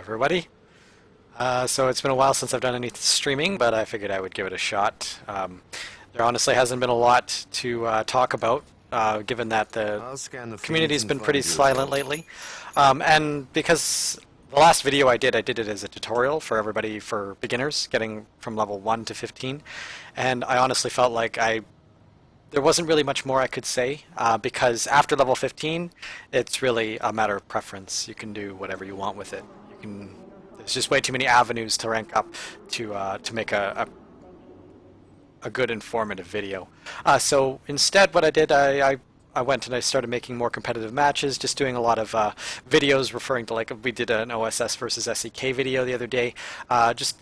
everybody. So it's been a while since I've done any streaming, but I figured I would give it a shot. There honestly hasn't been a lot to talk about, given that the community's been pretty silent lately. And because the last video I did it as a tutorial for everybody, for beginners, getting from level 1 to 15. And I honestly felt like there wasn't really much more I could say, because after level 15, it's really a matter of preference. You can do whatever you want with it. There's just way too many avenues to rank up to make a good informative video. So instead, what I did, I went and I started making more competitive matches, just doing a lot of videos referring to, like, we did an OSS versus SEK video the other day, just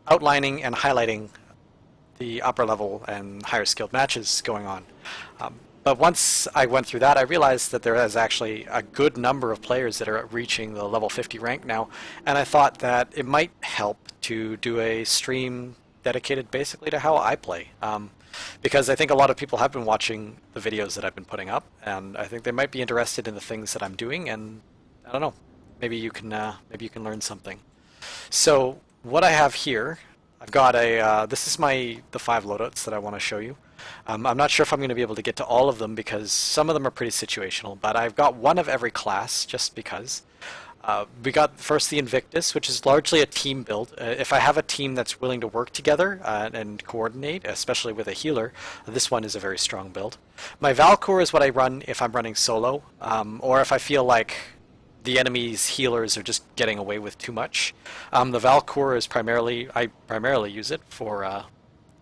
outlining and highlighting the upper level and higher skilled matches going on. But once I went through that, I realized that there is actually a good number of players that are reaching the level 50 rank now, and I thought that it might help to do a stream dedicated basically to how I play. Because I think a lot of people have been watching the videos that I've been putting up, and I think they might be interested in the things that I'm doing, and I don't know, maybe you can learn something. So what I have here, I've got this is the 5 loadouts that I want to show you. I'm not sure if I'm going to be able to get to all of them because some of them are pretty situational, but I've got one of every class just because. We got first the Invictus, which is largely a team build. If I have a team that's willing to work together and coordinate, especially with a healer, this one is a very strong build. My Valkor is what I run if I'm running solo, or if I feel like the enemy's healers are just getting away with too much. The Valkor is I primarily use it for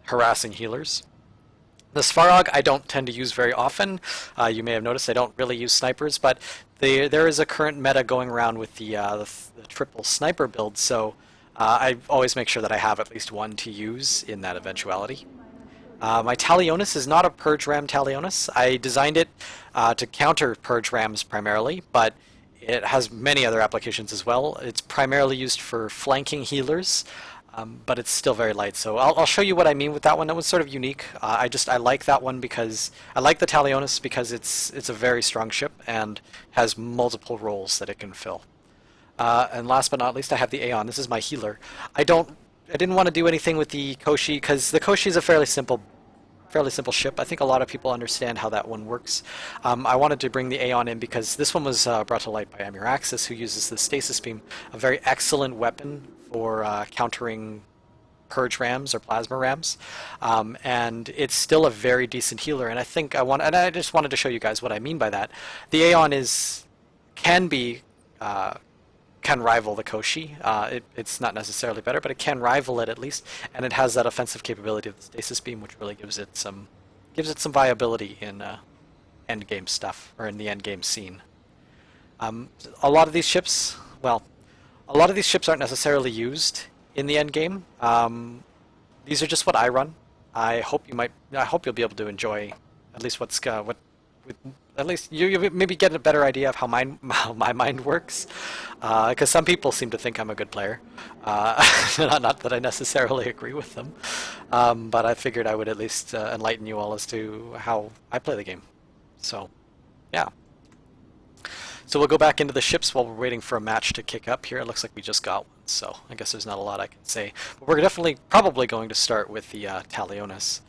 harassing healers. The Svarog I don't tend to use very often. You may have noticed I don't really use snipers, but there is a current meta going around with the triple sniper build, so I always make sure that I have at least one to use in that eventuality. My Talionis is not a Purge Ram Talionis. I designed it to counter Purge Rams primarily, but it has many other applications as well. It's primarily used for flanking healers, but it's still very light. So I'll show you what I mean with that one. That was sort of unique. I like that one because I like the Talionis because it's a very strong ship and has multiple roles that it can fill. And last but not least, I have the Aeon. This is my healer. I didn't want to do anything with the Koshi because the Koshi is a fairly simple ship. I think a lot of people understand how that one works. I wanted to bring the Aeon in because this one was brought to light by Amuraxis, who uses the Stasis Beam, a very excellent weapon for countering Purge Rams or Plasma Rams, and it's still a very decent healer. And I just wanted to show you guys what I mean by that. The Aeon can rival the Koshi. It's not necessarily better, but it can rival it at least, and it has that offensive capability of the Stasis Beam, which really gives it some viability in end game stuff, or in the end game scene. A lot of these ships aren't necessarily used in the end game. These are just what I run. I hope you'll be able to enjoy at least at least you maybe get a better idea of how my mind works, because some people seem to think I'm a good player. Not that I necessarily agree with them, but I figured I would at least enlighten you all as to how I play the game. So, yeah. So we'll go back into the ships while we're waiting for a match to kick up here. It looks like we just got one, so I guess there's not a lot I can say. But we're probably going to start with the Talionis.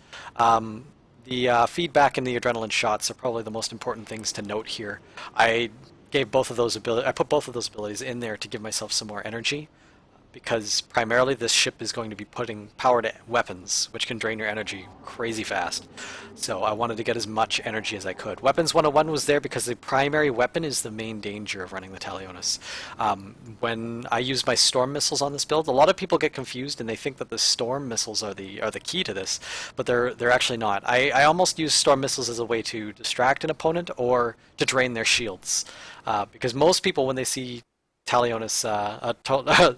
The feedback and the adrenaline shots are probably the most important things to note here. I put both of those abilities in there to give myself some more energy, because primarily this ship is going to be putting power to weapons, which can drain your energy crazy fast. So I wanted to get as much energy as I could. Weapons 101 was there because the primary weapon is the main danger of running the Talionis. When I use my storm missiles on this build, a lot of people get confused and they think that the storm missiles are the key to this, but they're actually not. I almost use storm missiles as a way to distract an opponent or to drain their shields, because most people, when they see Talionis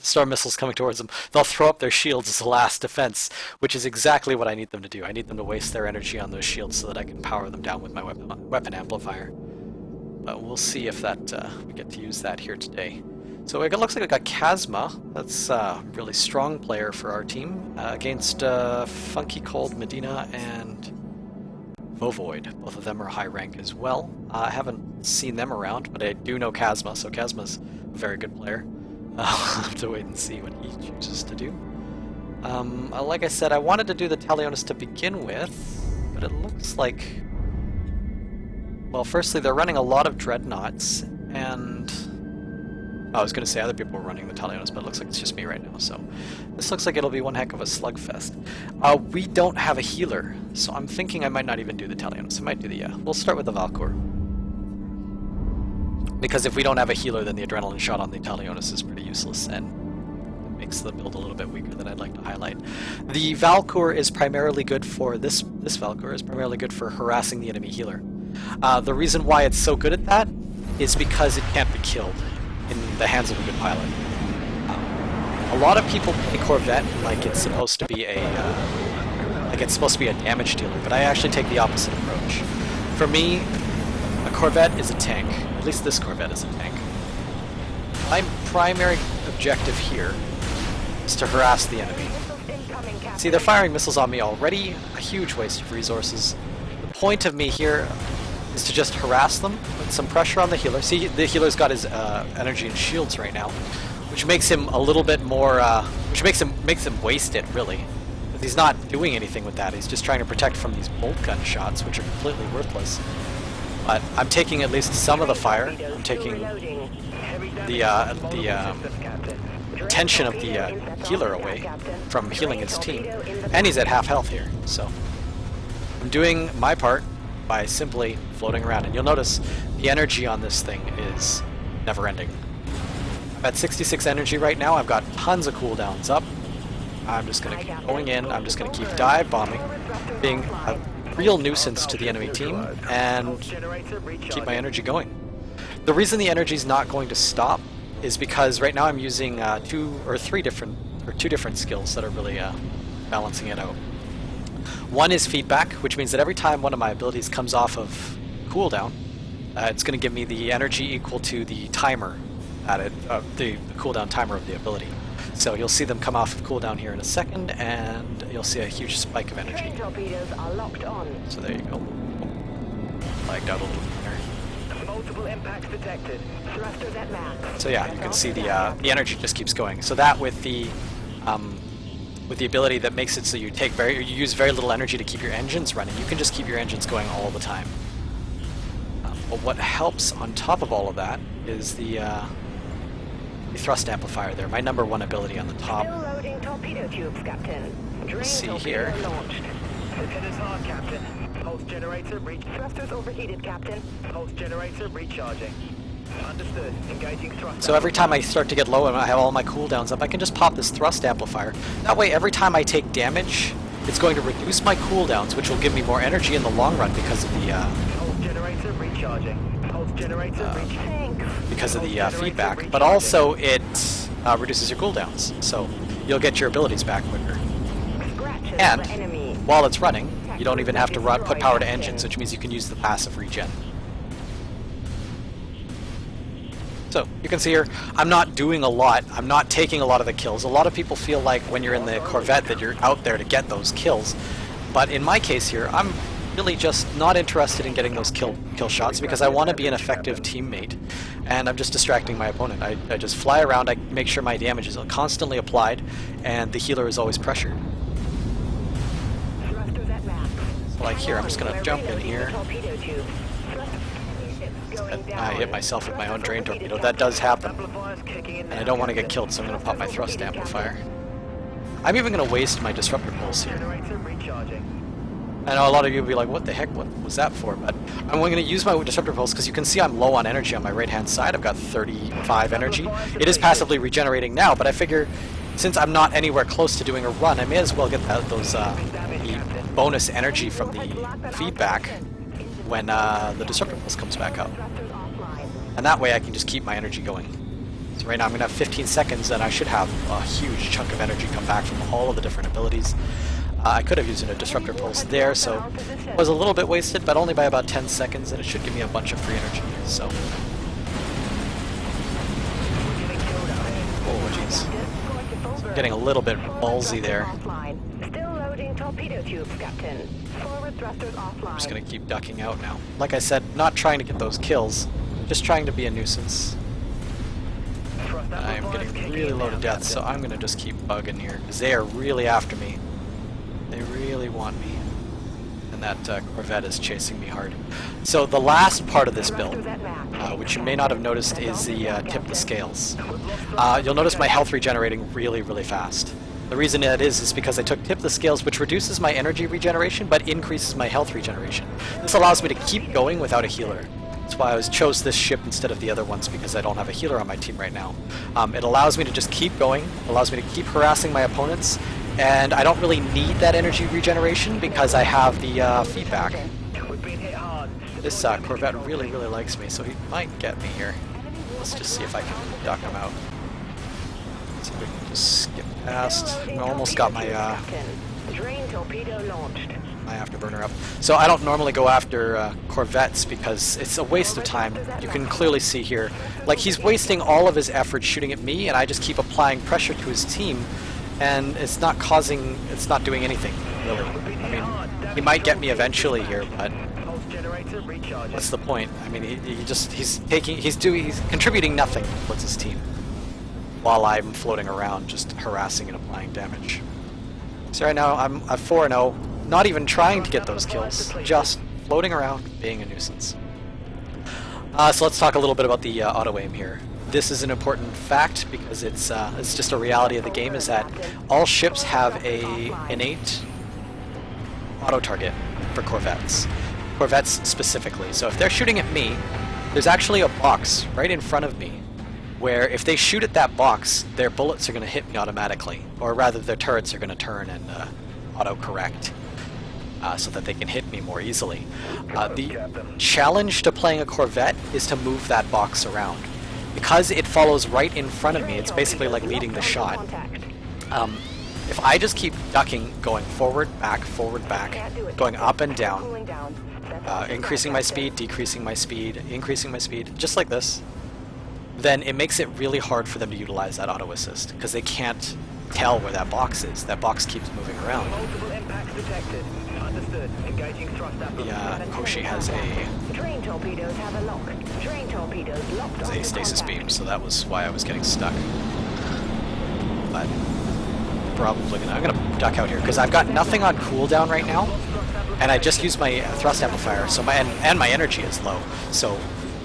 storm missiles coming towards them, they'll throw up their shields as a last defense, which is exactly what I need them to do. I need them to waste their energy on those shields so that I can power them down with my weapon amplifier. But we'll see if we get to use that here today. So it looks like we got Kazma. That's a really strong player for our team, against Funky Cold, Medina, and Vovoid. Both of them are high rank as well. I haven't seen them around, but I do know Kazma, so Kazma's a very good player. I'll have to wait and see what he chooses to do. Like I said, I wanted to do the Talionis to begin with, but it looks like... Well, firstly, they're running a lot of Dreadnoughts, and... I was going to say other people were running the Talionis, but it looks like it's just me right now, so... This looks like it'll be one heck of a slugfest. We don't have a healer, so I'm thinking I might not even do the Talionis. I might do the... we'll start with the Valkor. Because if we don't have a healer, then the adrenaline shot on the Talionis is pretty useless, and it makes the build a little bit weaker than I'd like to highlight. The Valkor is primarily good for... This Valkor is primarily good for harassing the enemy healer. The reason why it's so good at that is because it can't be killed in the hands of a good pilot. A lot of people play Corvette like it's supposed to be a damage dealer, but I actually take the opposite approach. For me, a Corvette is a tank. At least this Corvette is a tank. My primary objective here is to harass the enemy. See, they're firing missiles on me already, a huge waste of resources. The point of me here is to just harass them, put some pressure on the healer. See, the healer's got his energy and shields right now, which makes him a little bit more, which makes him waste it, really. He's not doing anything with that, he's just trying to protect from these bolt gun shots, which are completely worthless. But I'm taking at least some of the fire. I'm taking the tension of the healer away from healing his team. And he's at half health here, so I'm doing my part by simply floating around. And you'll notice the energy on this thing is never ending. I'm at 66 energy right now. I've got tons of cooldowns up. I'm just going to keep going in. I'm just going to keep dive bombing, being a real nuisance to the enemy team, and keep my energy going. The reason the energy is not going to stop is because right now I'm using two different skills that are really balancing it out. One is feedback, which means that every time one of my abilities comes off of cooldown, it's going to give me the energy equal to the timer at it, the cooldown timer of the ability. So you'll see them come off of cooldown here in a second, and you'll see a huge spike of energy. So there you go. Lagged out a little bit there. Multiple impacts detected. Thrusters at max. So yeah, you can see the energy just keeps going. So that with the ability that makes it so you use very little energy to keep your engines running, you can just keep your engines going all the time. But what helps on top of all of that is the thrust amplifier there, my number one ability on the top. Still loading torpedo tubes, Captain. Let's see here. Hit is hard, Captain. Pulse generator thrusters overheated, Captain. Pulse generator recharging. Understood. Engaging thrust. So every time I start to get low and I have all my cooldowns up, I can just pop this thrust amplifier. That way, every time I take damage, it's going to reduce my cooldowns, which will give me more energy in the long run because of the Pulse generator recharging. Pulse generator because of the feedback, but also it reduces your cooldowns, so you'll get your abilities back quicker. And while it's running, you don't even have to put power to engines, which means you can use the passive regen. So you can see here, I'm not doing a lot. I'm not taking a lot of the kills. A lot of people feel like when you're in the Corvette that you're out there to get those kills, but in my case here, I'm really just not interested in getting those kill shots because I want to be an effective teammate, and I'm just distracting my opponent. I just fly around, I make sure my damage is constantly applied, and the healer is always pressured. So like here, I'm just going to jump in here. I hit myself with my own drain torpedo. That does happen, and I don't want to get killed, so I'm going to pop my thrust amplifier. I'm even going to waste my disruptor pulse here. I know a lot of you will be like, what the heck, what was that for? But I'm going to use my disruptor pulse because you can see I'm low on energy on my right hand side. I've got 35 energy. It is passively regenerating now, but I figure since I'm not anywhere close to doing a run, I may as well get those the bonus energy from the feedback when the disruptor pulse comes back up. And that way I can just keep my energy going. So right now I'm going to have 15 seconds and I should have a huge chunk of energy come back from all of the different abilities. I could have used a disruptor pulse there, so it was a little bit wasted, but only by about 10 seconds, and it should give me a bunch of free energy. So, oh jeez, so I'm getting a little bit ballsy there. I'm just gonna keep ducking out now. Like I said, not trying to get those kills, just trying to be a nuisance. I'm getting really low to death, so I'm gonna just keep bugging here, because they are really after me. They really want me. And that Corvette is chasing me hard. So the last part of this build, which you may not have noticed, is the tip the scales. You'll notice my health regenerating really, really fast. The reason that is because I took tip the scales, which reduces my energy regeneration, but increases my health regeneration. This allows me to keep going without a healer. That's why I chose this ship instead of the other ones, because I don't have a healer on my team right now. It allows me to just keep going, allows me to keep harassing my opponents, and I don't really need that energy regeneration because I have the feedback. This Corvette really, really likes me, so he might get me here. Let's just see if I can duck him out. Let's see if we can just skip past. I almost got my my afterburner up. So I don't normally go after Corvettes because it's a waste of time. You can clearly see here, like, he's wasting all of his effort shooting at me, and I just keep applying pressure to his team, and it's not doing anything, really. I mean, he might get me eventually here, but what's the point? I mean, he's contributing nothing towards his team, while I'm floating around just harassing and applying damage. So right now I'm at 4-0, not even trying to get those kills, just floating around, being a nuisance. So let's talk a little bit about the auto-aim here. This is an important fact because it's just a reality of the game, is that all ships have a innate auto-target for Corvettes. Corvettes specifically. So if they're shooting at me, there's actually a box right in front of me where if they shoot at that box, their bullets are going to hit me automatically, or rather their turrets are going to turn and auto-correct so that they can hit me more easily. The challenge to playing a Corvette is to move that box around. Because it follows right in front of me, it's basically like leading the shot. If I just keep ducking, going forward, back, going up and down, increasing my speed, decreasing my speed, increasing my speed, just like this, then it makes it really hard for them to utilize that auto assist, because they can't tell where that box is. That box keeps moving around. The Koshi has a stasis beam, so that was why I was getting stuck. But I'm gonna duck out here because I've got nothing on cooldown right now, and I just used my thrust amplifier, so my energy is low. So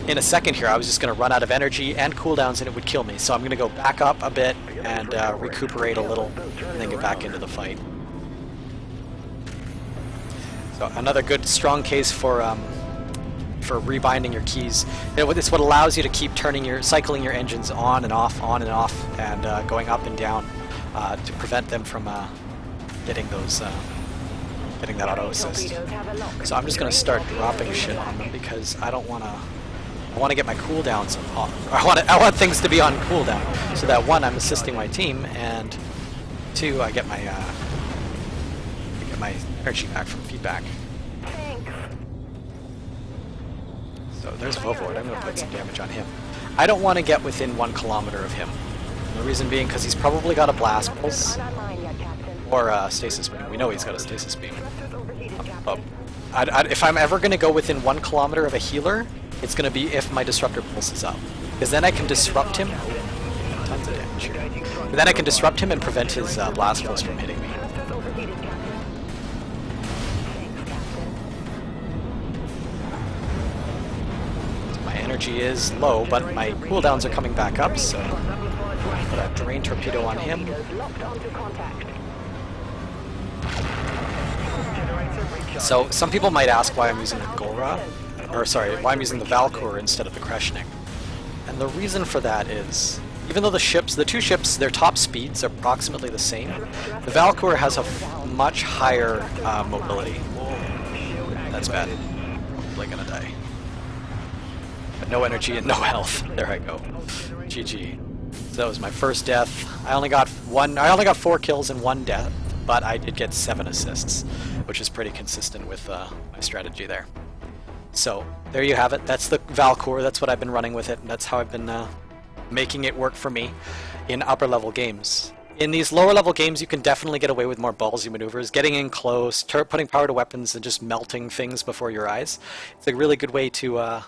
in a second here, I was just gonna run out of energy and cooldowns, and it would kill me. So I'm gonna go back up a bit and recuperate a little, and then get back into the fight. So another good strong case for rebinding your keys. It's what allows you to keep cycling your engines on and off, and going up and down to prevent them from getting that auto assist. So I'm just going to start dropping shit on them because I want to get my cooldowns on. I want things to be on cooldown so that 1, I'm assisting my team, and 2, I get my energy back from feedback. So there's Vovord. I'm going to put some damage on him. I don't want to get within 1 kilometer of him. The reason being because he's probably got a blast pulse or a stasis beam. We know he's got a stasis beam. If I'm ever going to go within 1 kilometer of a healer, it's going to be if my disruptor pulse is up, because then I can disrupt him. Tons of damage here. But then I can disrupt him and prevent his blast pulse from hitting me. Energy is low, but my cooldowns are coming back up, so put a drain torpedo on him. So some people might ask why I'm using the why I'm using the Valkor instead of the Kreshnik. And the reason for that is, even though the 2 ships, their top speeds are approximately the same, the Valkor has a much higher mobility. That's bad. Probably gonna die. No energy and no health. There I go. GG. So that was my first death. I only got 4 kills and 1 death, but I did get 7 assists, which is pretty consistent with my strategy there. So there you have it. That's the Valkor. That's what I've been running with it, and that's how I've been making it work for me in upper level games. In these lower level games, you can definitely get away with more ballsy maneuvers, getting in close, putting power to weapons, and just melting things before your eyes. It's a really good way to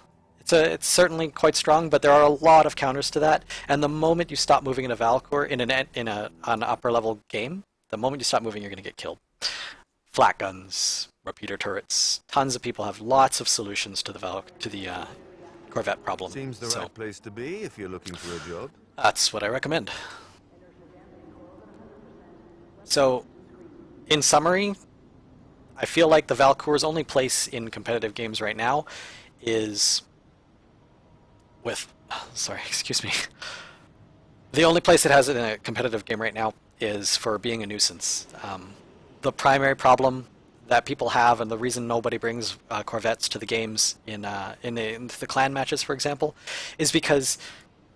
it's certainly quite strong, but there are a lot of counters to that. And the moment you stop moving in a Valkor in an upper level game, the moment you stop moving, you're going to get killed. Flat guns, repeater turrets. Tons of people have lots of solutions to the Corvette problem. Seems the right place to be if you're looking for a job. That's what I recommend. So, in summary, I feel like the Valkor's only place in competitive games right now is with... Sorry, excuse me. The only place it has it in a competitive game right now is for being a nuisance. The primary problem that people have, and the reason nobody brings Corvettes to the games in the clan matches, for example, is because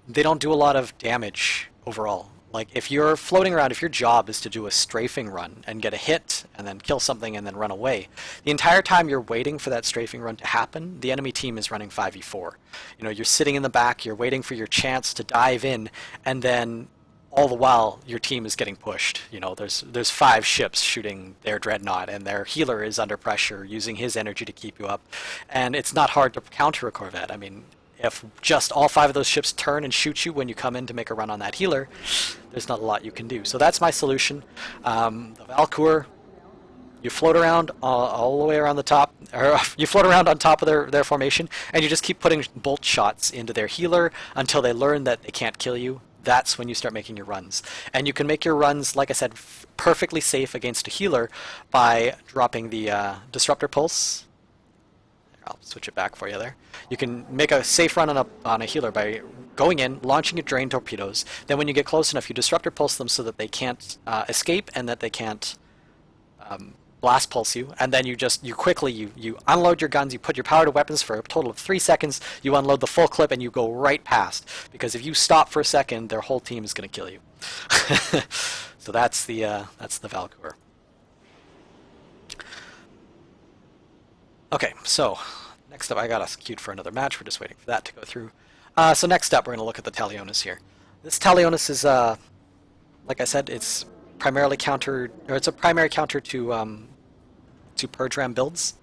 they don't do a lot of damage overall. Like, if you're floating around, if your job is to do a strafing run and get a hit and then kill something and then run away, the entire time you're waiting for that strafing run to happen, the enemy team is running 5v4. You know, you're sitting in the back, you're waiting for your chance to dive in, and then all the while your team is getting pushed. You know, there's 5 ships shooting their Dreadnought, and their healer is under pressure, using his energy to keep you up. And it's not hard to counter a Corvette. I mean, if just all 5 of those ships turn and shoot you when you come in to make a run on that healer, there's not a lot you can do. So that's my solution. The Valkor, you float around all the way around the top, or you float around on top of their formation, and you just keep putting bolt shots into their healer until they learn that they can't kill you. That's when you start making your runs. And you can make your runs, like I said, perfectly safe against a healer by dropping the Disruptor Pulse. I'll switch it back for you there. You can make a safe run on a healer by going in, launching your drain torpedoes. Then when you get close enough, you Disruptor Pulse them so that they can't escape and that they can't blast pulse you. And then you quickly unload your guns, you put your power to weapons for a total of 3 seconds, you unload the full clip, and you go right past. Because if you stop for a second, their whole team is going to kill you. So that's the Valkor. Okay, so next up, I got us queued for another match. We're just waiting for that to go through. So next up, we're going to look at the Talionis here. This Talionis is, like I said, it's primarily it's a primary counter to Purge Ram builds.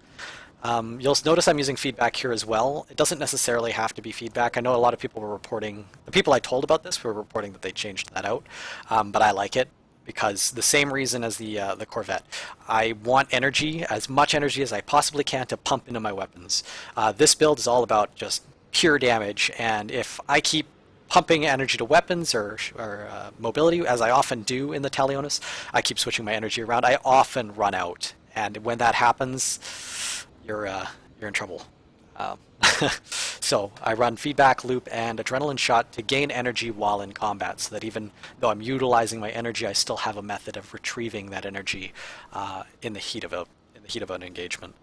You'll notice I'm using feedback here as well. It doesn't necessarily have to be feedback. I know a lot of people were reporting, the people I told about this were reporting that they changed that out, but I like it. Because the same reason as the Corvette. I want energy, as much energy as I possibly can, to pump into my weapons. This build is all about just pure damage, and if I keep pumping energy to weapons or mobility, as I often do in the Talionis, I keep switching my energy around, I often run out. And when that happens, you're in trouble. So I run feedback loop and adrenaline shot to gain energy while in combat, so that even though I'm utilizing my energy, I still have a method of retrieving that energy in the heat of an engagement.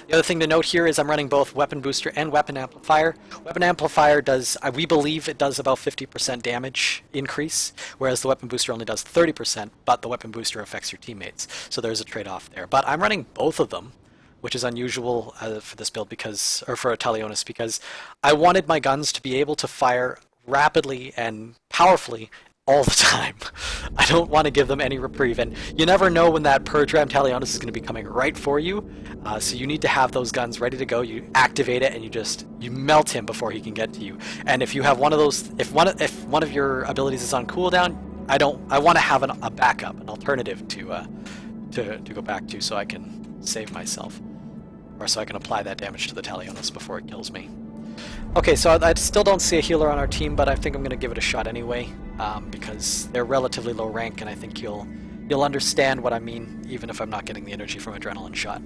The other thing to note here is I'm running both Weapon Booster and Weapon Amplifier. Weapon Amplifier does, we believe it does about 50% damage increase, whereas the Weapon Booster only does 30%, but the Weapon Booster affects your teammates. So there's a trade-off there. But I'm running both of them, which is unusual for this build for a Talionis, because I wanted my guns to be able to fire rapidly and powerfully all the time. I don't want to give them any reprieve, and you never know when that Purge Ram Talionis is going to be coming right for you, so you need to have those guns ready to go. You activate it and you melt him before he can get to you. And if you have one of those, if one of your abilities is on cooldown, I want to have a backup, an alternative to go back to, so I can save myself, or so I can apply that damage to the Talionis before it kills me. Okay, so I still don't see a healer on our team, but I think I'm going to give it a shot anyway, because they're relatively low rank, and I think you'll understand what I mean, even if I'm not getting the energy from adrenaline shot.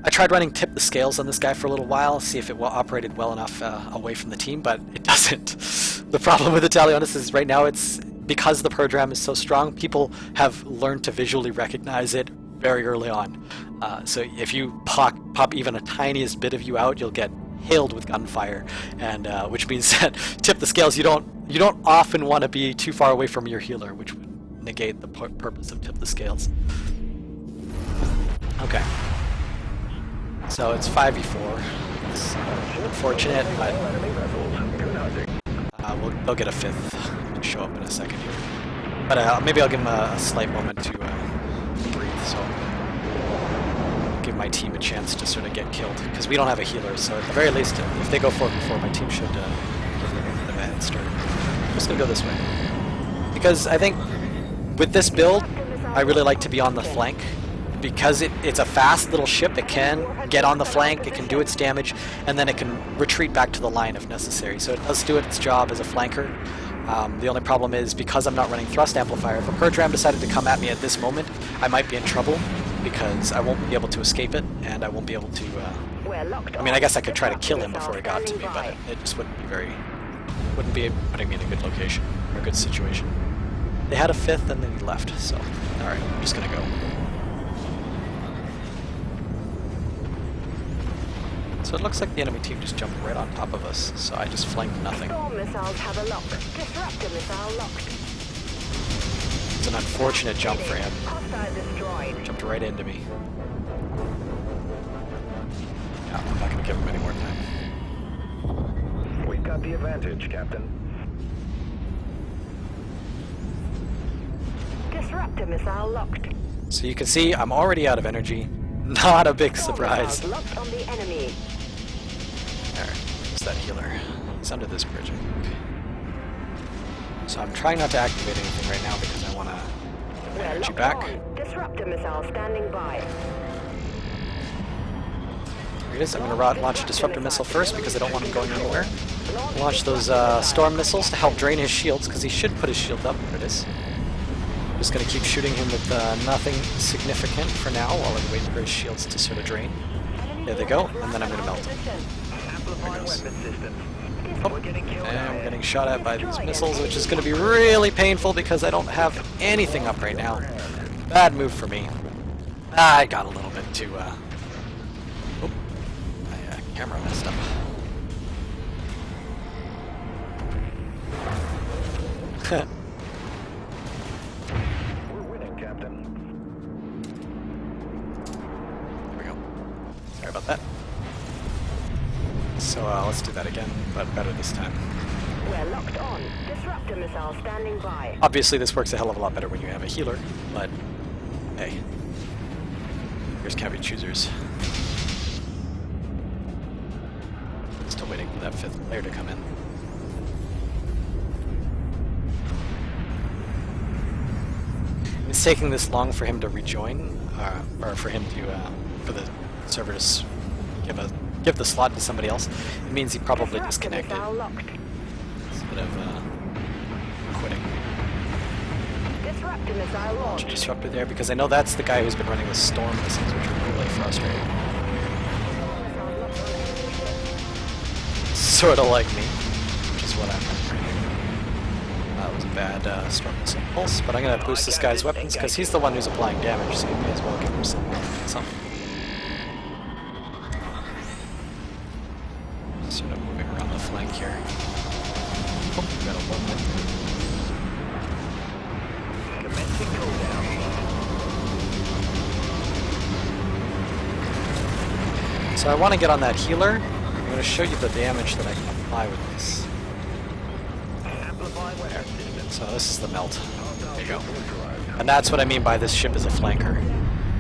I tried running Tip the Scales on this guy for a little while, see if it operated well enough away from the team, but it doesn't. The problem with the Talionis is right now, it's because the Purge Ram is so strong, people have learned to visually recognize it very early on. So if you pop even a tiniest bit of you out, you'll get hailed with gunfire, and which means that Tip the Scales, you don't often want to be too far away from your healer, which would negate the purpose of Tip the Scales. Okay, so it's 5v4. It's unfortunate, but they'll get a 5th and show up in a second here. But maybe I'll give them a slight moment to breathe. So give give my team a chance to sort of get killed, because we don't have a healer, so at the very least, if they go 4v4, my team should give them a bit of a head start. I'm just going to go this way. Because I think with this build, I really like to be on the flank, because it's a fast little ship. It can get on the flank, it can do its damage, and then it can retreat back to the line if necessary. So it does do its job as a flanker. The only problem is, because I'm not running thrust amplifier, if a Purge Ram decided to come at me at this moment, I might be in trouble, because I won't be able to escape it, and I won't be able to... I mean, I guess I could try to kill him before he got to me, but it just wouldn't be putting me in a good location, or a good situation. They had a 5th, and then he left, so... Alright, I'm just gonna go. So it looks like the enemy team just jumped right on top of us, so I just flanked nothing. Storm missiles have a lock. Disruptor missile locked. It's an unfortunate jump for him. Hostile destroyed. Jumped right into me. Yeah, I'm not going to give him any more time. We've got the advantage, Captain. Disruptor missile locked. So you can see I'm already out of energy. Not a big surprise. Storm missiles locked on the enemy. There, where's that healer? He's under this bridge, I think. So I'm trying not to activate anything right now because I want to get my energy back. On. Disruptor missile standing by. Here it is. I'm going to launch a disruptor missile first because I don't want him going anywhere. Launch those storm missiles to help drain his shields, because he should put his shield up. There it is. I'm just going to keep shooting him with nothing significant for now while I wait for his shields to sort of drain. There they go, and then I'm going to melt him. There goes. Oh, and I'm getting shot at by these missiles, which is going to be really painful because I don't have anything up right now. Bad move for me. I got a little bit too... Oh, my camera messed up. We're winning, Captain. There we go. Sorry about that. So let's do that again, but better this time. We're locked on. Disruptor missile standing by. Obviously this works a hell of a lot better when you have a healer, but hey, here's can be choosers. Still waiting for that 5th player to come in. It's taking this long for him to rejoin, or for him to, for the server to give the slot to somebody else. It means he probably disconnected. It's a bit of quitting. Disruptor missile Launch a launched. disruptor there, because I know that's the guy who's been running the storm missiles, which are really frustrating. Sort of like me, which is what I'm running right here. That was a bad storm missile pulse, but I'm going to boost this guy's weapons because he's the one who's applying damage, so you may as well give him something. Sort of moving around the flank here. Oh, we got a 1 minute. Commencing cooldown. So I want to get on that healer. I'm going to show you the damage that I can apply with this. Amplify weapon system. So this is the melt. There you go. And that's what I mean by this ship is a flanker.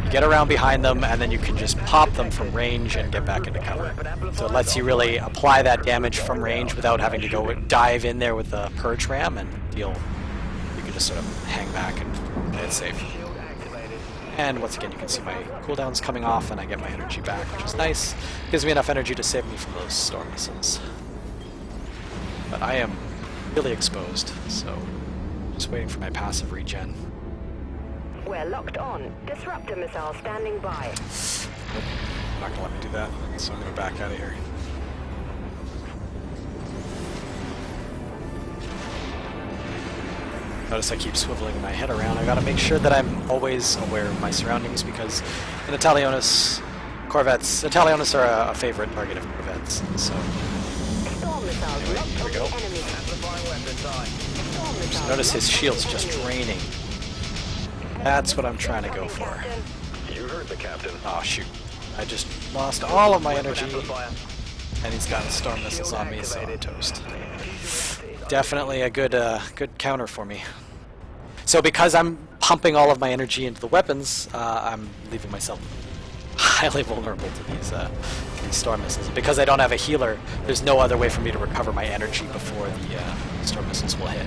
You get around behind them, and then you can just pop them from range and get back into cover. So it lets you really apply that damage from range without having to go dive in there with the Purge Ram and deal. You can just sort of hang back and play it safe. Shield activated. And once again, you can see my cooldowns coming off, and I get my energy back, which is nice. Gives me enough energy to save me from those storm missiles. But I am really exposed, so just waiting for my passive regen. We're locked on. Disruptor missile standing by. Nope, not gonna let me do that, so I'm gonna back out of here. Notice I keep swiveling my head around. I gotta make sure that I'm always aware of my surroundings, because in the Talionis, Corvettes, the Talionis are a favorite target of Corvettes, so... Storm missiles Anyway, locked here on we the go. enemy. Amplifying weapon time. Storm missiles Notice his locked on shield's the just enemy. draining. That's what I'm trying to go for. You heard the captain. Oh shoot. I just lost all of my Weapon energy, amplifier. and he's got storm missiles on me, so I'm Activated. toast. Definitely a good counter for me. So because I'm pumping all of my energy into the weapons, I'm leaving myself highly vulnerable to these storm missiles. Because I don't have a healer, there's no other way for me to recover my energy before the storm missiles will hit.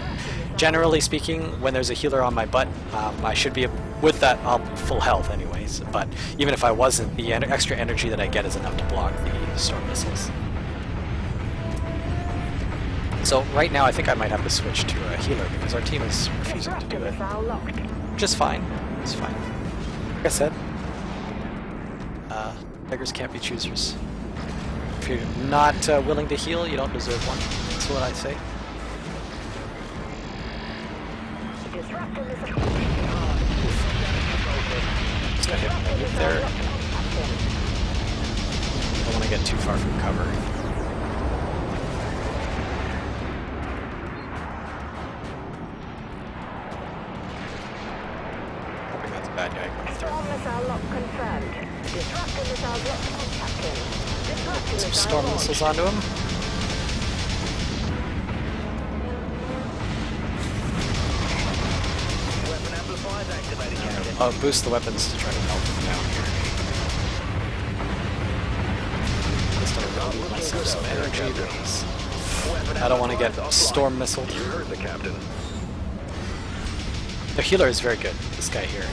Generally speaking, when there's a healer on my butt, I should be, with that, I'll full health anyways, but even if I wasn't, the extra energy that I get is enough to block the storm missiles. So right now I think I might have to switch to a healer because our team is refusing to do it. Just fine. It's fine. Like I said, beggars can't be choosers. If you're not willing to heal, you don't deserve one. That's what I say. Just got hit right there. Don't want to get too far from cover. Hoping that's a bad guy going through. Storm missile lock confirmed. Disruptor missiles locked on, Captain. Disruptor Some missile storm launched. missiles onto him. Weapon amplifiers activated, Captain. I'll boost the weapons to try to melt them down here. Just to relieve myself some energy because I don't want to get storm missiled. You heard the captain. The healer is very good, this guy here.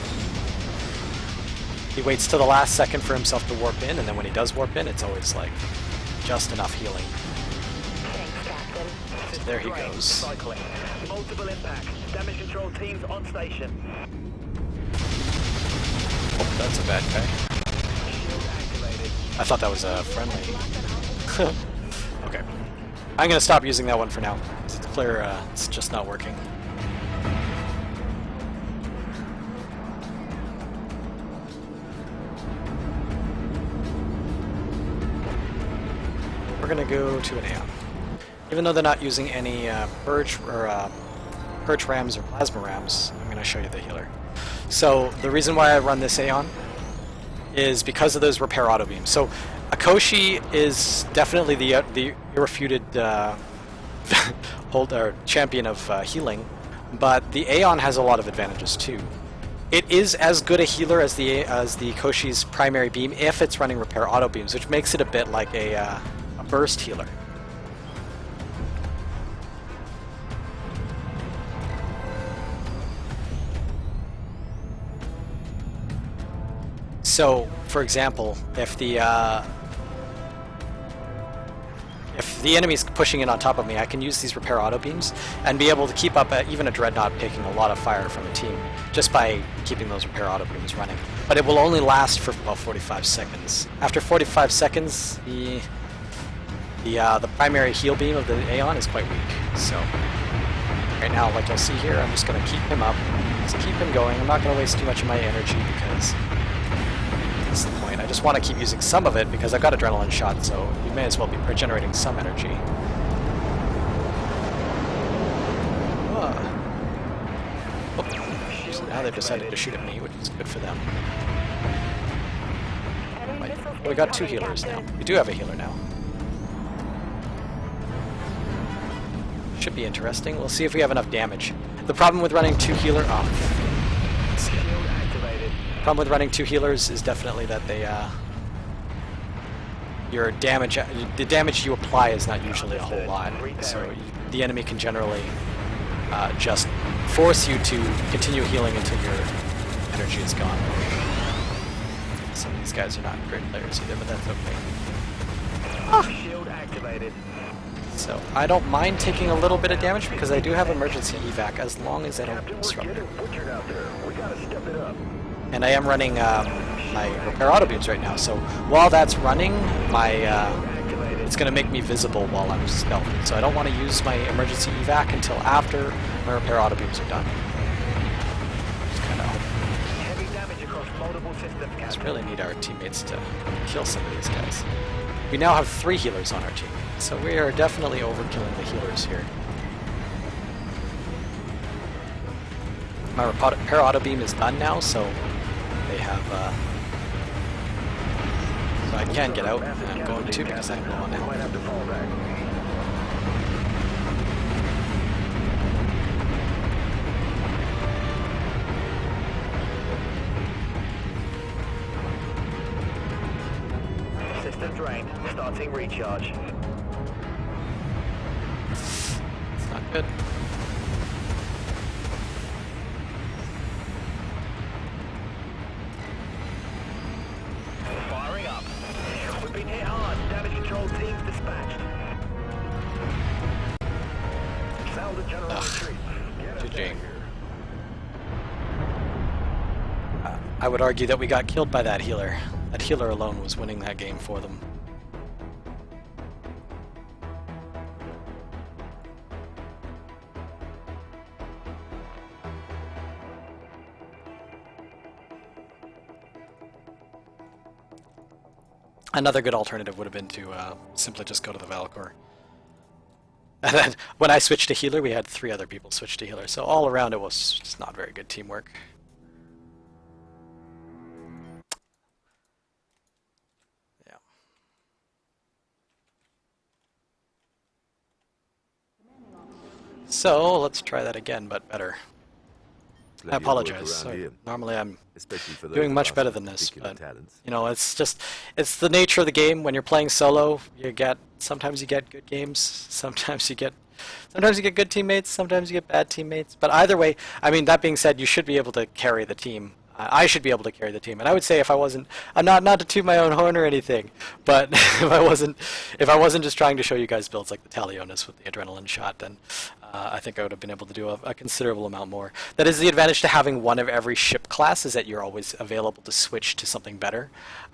He waits till the last second for himself to warp in, and then when he does warp in, it's always like just enough healing. Thanks, Captain. So there he goes. Cycling. Multiple impacts. Damage control teams on station. Oh, that's a bad guy. Shield activated. I thought that was a friendly. Okay. I'm gonna stop using that one for now. It's clear it's just not working. We're gonna go to an Aeon. Even though they're not using any Purge Rams or Plasma Rams, I'm gonna show you the healer. So the reason why I run this Aeon is because of those repair auto beams. So Akoshi is definitely the irrefuted champion of healing, but the Aeon has a lot of advantages too. It is as good a healer as the Akoshi's primary beam if it's running repair auto beams, which makes it a bit like a burst healer. So, for example, if the enemy's pushing in on top of me, I can use these repair auto beams and be able to keep up even a Dreadnought taking a lot of fire from the team just by keeping those repair auto beams running. But it will only last for about 45 seconds. After 45 seconds, the primary heal beam of the Aeon is quite weak. So right now, like you'll see here, I'm just going to keep him up, just keep him going. I'm not going to waste too much of my energy because that's the point. I just want to keep using some of it because I've got adrenaline shot, so you may as well be regenerating some energy. So now they've decided to shoot at me, which is good for them. Well, we got two healers now. We do have a healer now. Should be interesting. We'll see if we have enough damage. The problem with running two healer... Oh. Let's see it. Shield activated. Problem with running two healers is definitely that they, your damage, the damage you apply is not usually a whole lot, so the enemy can generally just force you to continue healing until your energy is gone. Some of these guys are not great players either, but that's okay. Shield activated. So I don't mind taking a little bit of damage because I do have emergency evac as long as I don't disrupt it. Butchered out there. We gotta step it up. And I am running my repair auto beams right now, so while that's running, my it's going to make me visible while I'm stealthing. So I don't want to use my emergency evac until after my repair auto beams are done. Just kind of Heavy damage across multiple systems, just Captain. really need our teammates to kill some of these guys. We now have 3 healers on our team, so we are definitely overkilling the healers here. My repair auto beam is done now, so they have. So I can get out, and I'm going to because I'm low on Might health. have to fall back. Starting recharge. It's not good. Firing up. We've been hit hard. Damage control teams dispatched. Sound the general retreat. Get us GG. out of here. I would argue that we got killed by that healer. That healer alone was winning that game for them. Another good alternative would have been to simply just go to the Valkor. And then when I switched to healer, we had 3 other people switch to healer. So all around it was just not very good teamwork. Yeah. So let's try that again, but better. I Plenty of work apologize. around So here, normally I'm especially for those doing of much us better with than this, particular but talents. you know, it's the nature of the game. When you're playing solo, sometimes you get good games, sometimes you get good teammates, sometimes you get bad teammates. But either way, I mean, that being said, you should be able to carry the team. I should be able to carry the team, and I would say if I wasn't, not to toot my own horn or anything, but if I wasn't just trying to show you guys builds like the Talionis with the adrenaline shot, then I think I would have been able to do a considerable amount more. That is the advantage to having one of every ship class, is that you're always available to switch to something better,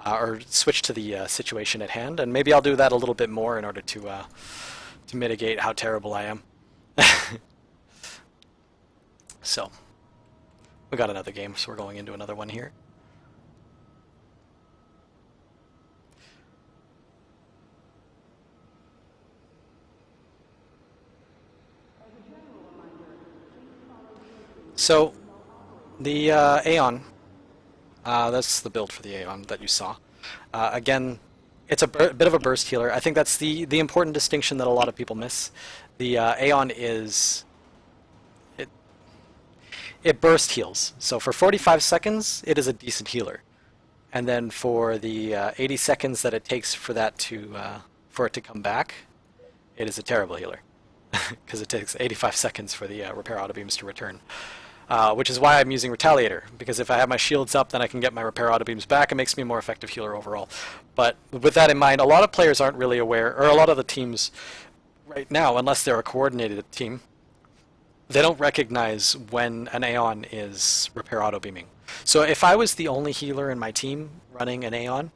or switch to the situation at hand, and maybe I'll do that a little bit more in order to mitigate how terrible I am. So. We got another game, so we're going into another one here. So, the Aeon, that's the build for the Aeon that you saw. Again, it's a bit of a burst healer. I think that's the important distinction that a lot of people miss. The Aeon is... It burst heals. So for 45 seconds, it is a decent healer. And then for the 80 seconds that it takes for that for it to come back, it is a terrible healer. Because it takes 85 seconds for the repair auto beams to return. Which is why I'm using Retaliator, because if I have my shields up, then I can get my repair auto beams back. It makes me a more effective healer overall. But with that in mind, a lot of players aren't really aware, or a lot of the teams right now, unless they're a coordinated team, they don't recognize when an Aeon is repair auto beaming. So if I was the only healer in my team running an Aeon,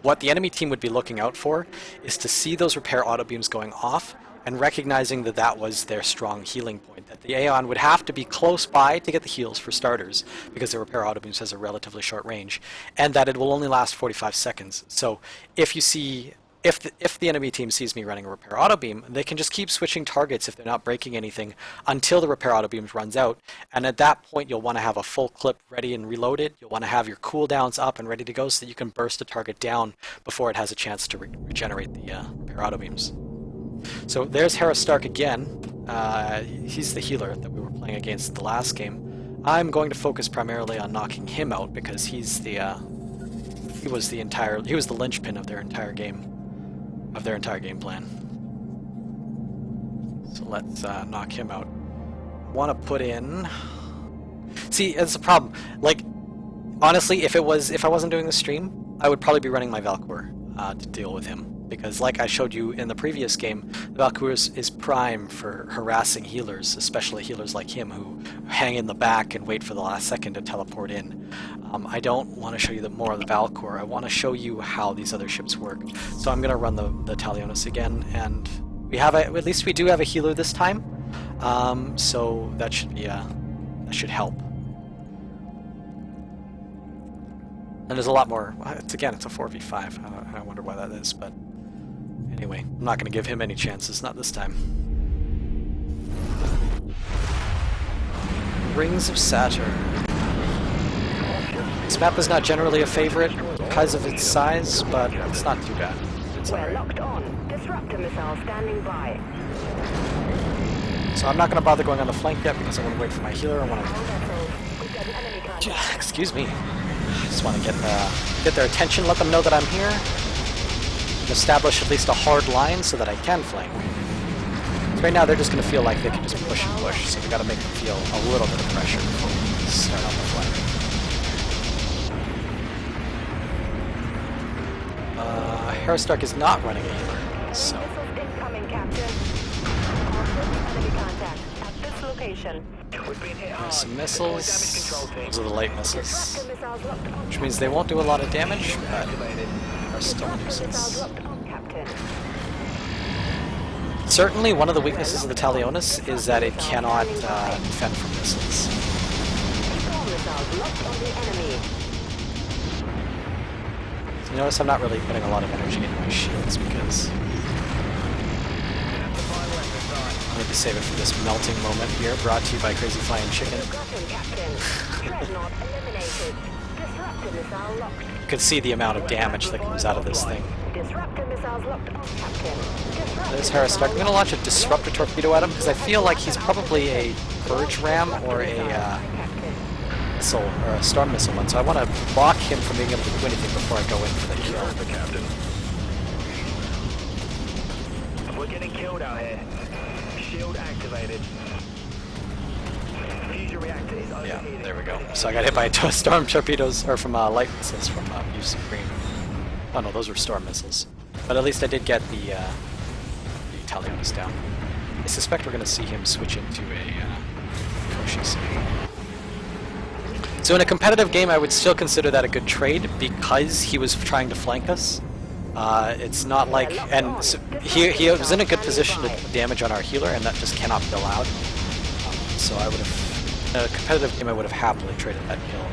what the enemy team would be looking out for is to see those repair auto beams going off and recognizing that that was their strong healing point. That the Aeon would have to be close by to get the heals for starters, because the repair auto beams has a relatively short range, and that it will only last 45 seconds. So if you see... If the enemy team sees me running a repair auto beam, they can just keep switching targets if they're not breaking anything until the repair auto beams runs out. And at that point, you'll want to have a full clip ready and reloaded. You'll want to have your cooldowns up and ready to go so that you can burst a target down before it has a chance to regenerate the repair auto beams. So there's Hera Stark again. He's the healer that we were playing against the last game. I'm going to focus primarily on knocking him out because he's the he was the linchpin of their entire game. Of their entire game plan. So let's knock him out. Want to put in... See, it's a problem. Like, honestly, if I wasn't doing the stream, I would probably be running my Valkor to deal with him. Because like I showed you in the previous game, the Valkor is prime for harassing healers, especially healers like him who hang in the back and wait for the last second to teleport in. I don't want to show you more of the Valkor. I want to show you how these other ships work. So I'm going to run the Talionis again, and at least we do have a healer this time. So that should be that should help. And there's a lot more. It's a 4v5. I wonder why that is, but anyway, I'm not going to give him any chances, not this time. Rings of Saturn. This map is not generally a favorite because of its size, but it's not too bad. It's We're alright. locked on. Disruptor missile standing by. So I'm not going to bother going on the flank yet because I want to wait for my healer. I want to... We've got an enemy target. Excuse me. I just want to get their attention, let them know that I'm here. establish at least a hard line so that I can flank. Right now they're just going to feel like they can just push and push, so we got to make them feel a little bit of pressure before we start on the flank. Harristark is not running a healer, so... Incoming, Captain. Enemy contact at this location. We've been hit hard. There's some missiles. Those are the light missiles. Disruptor missiles locked on. Which means they won't do a lot of damage, but Activated. are still a Disruptor missiles nuisance. locked on, Captain. Certainly one of the weaknesses of the Talionis is that it cannot defend from missiles. Storm missiles locked on the enemy. You notice I'm not really putting a lot of energy into my shields because I need to save it for this melting moment here, brought to you by KrazyFlyinChicken. Got him, Captain. Dreadnought eliminated. Disruptor missile locked. You can see the amount of damage that comes out of this thing. Disruptor missiles locked on, Captain. Disruptor There's Harristark. I'm going to launch a Disruptor Torpedo at him because I feel like he's probably a Purge Ram or a missile, or a Storm Missile one, so I want to block him from being able to do anything before I go in for the kill. The captain. We're getting killed out here. Shield activated. Fusion reactor is Yeah, overheating. there we go. So I got hit by two Storm Torpedoes, or from light missiles from Use Supreme. Oh no, those were Storm Missiles. But at least I did get the Talionis down. I suspect we're going to see him switch into a Koshi soon. So in a competitive game, I would still consider that a good trade because he was trying to flank us. It's not like, and so he was in a good position to do damage on our healer, and that just cannot bill out. So I would have, in a competitive game, I would have happily traded that kill.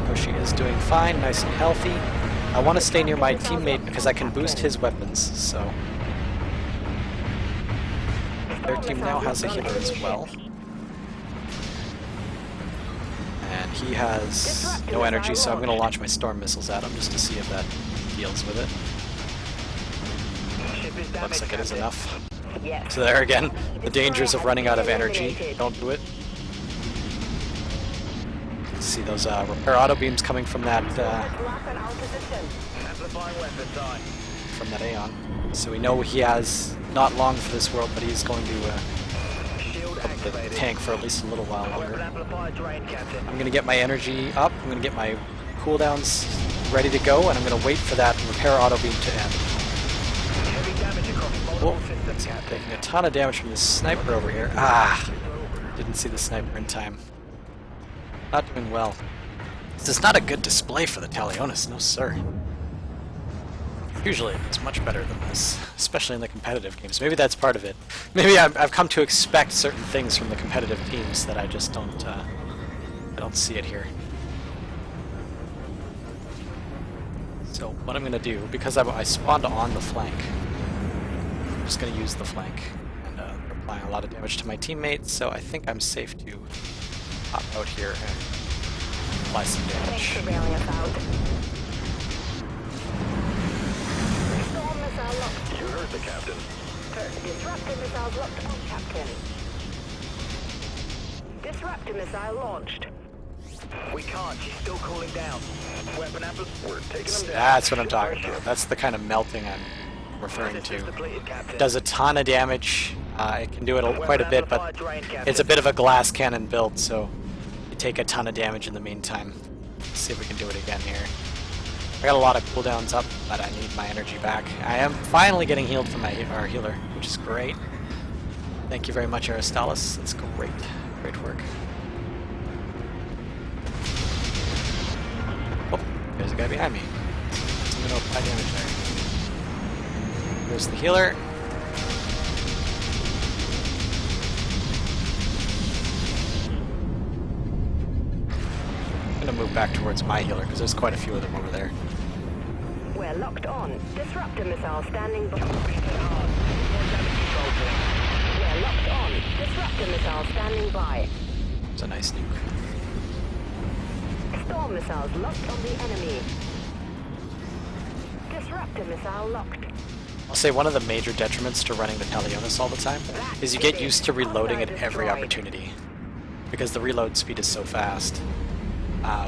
Koshi is doing fine, nice and healthy. I want to stay near my teammate because I can boost his weapons, so... Their team now has a healer as well. And he has no energy, so I'm going to launch my Storm Missiles at him just to see if that deals with it. Ship is damaged, Looks like it is Captain. enough. Yes. So there again, the dangers of running out of energy. Don't do it. See those repair auto beams coming from that Lock on our position. Amplifying weapons on. from that Aeon. So we know he has not long for this world, but he's going to Shield the activated. tank for at least a little while Weapon longer. amplifier drained, Captain. I'm going to get my energy up, I'm going to get my cooldowns ready to go, and I'm going to wait for that repair auto beam to end. Heavy damage across multiple Whoa, systems, Captain. taking a ton of damage from this sniper over here. Ah! Didn't see the sniper in time. Not doing well. This is not a good display for the Talionis, no sir. Usually it's much better than this, especially in the competitive games. Maybe that's part of it. Maybe I've come to expect certain things from the competitive teams that I just don't, I don't see it here. So what I'm going to do, because I spawned on the flank, I'm just going to use the flank, and they're applying a lot of damage to my teammates, so I think I'm safe to hop out here and apply some Thanks damage. for bailing us out. Storm missile locked. You heard the captain. Disruptor missiles locked on, Captain. Disruptor missile launched. We can't. She's still cooling down. Weapon amplifier. We're taking them down. That's what I'm talking about. That's the kind of melting I'm referring Systems to. depleted, Captain. It does a ton of damage. It can do it quite a bit, but Weapon amplifier drained, Captain. it's a bit of a glass cannon build, so you take a ton of damage in the meantime. Let's see if we can do it again here. I got a lot of cooldowns up, but I need my energy back. I am finally getting healed from our healer, which is great. Thank you very much, Aristalis. That's great. Great work. Oh, there's a guy behind me. So I'm going to apply damage there. There's the healer. I'm going to move back towards my healer because there's quite a few of them over there. We're locked on. Disruptor missile standing by. We're locked on. Disruptor missile standing by. It's a nice nuke. Storm missiles locked on the enemy. Disruptor missile locked. I'll say one of the major detriments to running the Talionis all the time is you get used to reloading at every opportunity because the reload speed is so fast.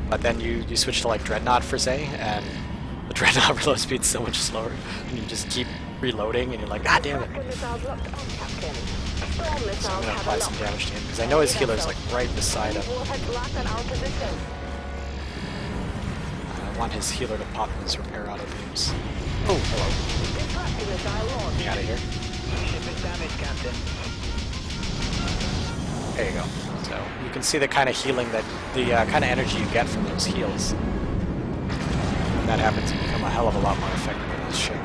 But then you switch to like Dreadnought for say, and the Dreadnought reload speed's so much slower, and you just keep reloading, and you're like, God damn it. Missiles locked on, Captain. Storm So I'm missiles gonna have apply a some lock. damage to him because I know his healer's like right beside him. Warheads locked on our position. I want his healer to pop his repair auto beams. Oh, hello. Disruptor missile Get launched. me out of here. Ship is damaged, Captain. There you go. So you can see the kind of healing that the kind of energy you get from those heals. When that happens, you become a hell of a lot more effective in this ship.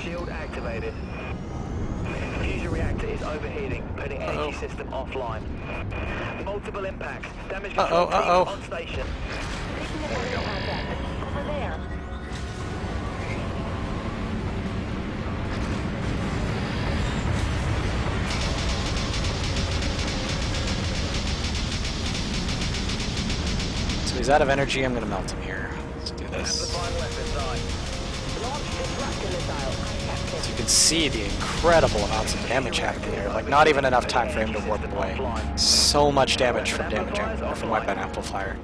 Shield activated. Fusion reactor is overheating, putting energy system offline. Multiple impacts. Damage control team on station. Taking an enemy contact. Over there. So he's out of energy. I'm gonna melt him here. Let's do this. Amplifying weapons on. Launch disruptor missile. Captain. So you can see the incredible amounts of damage happening here. Like not even enough time for him to warp away. So much damage from from weapon amplifier.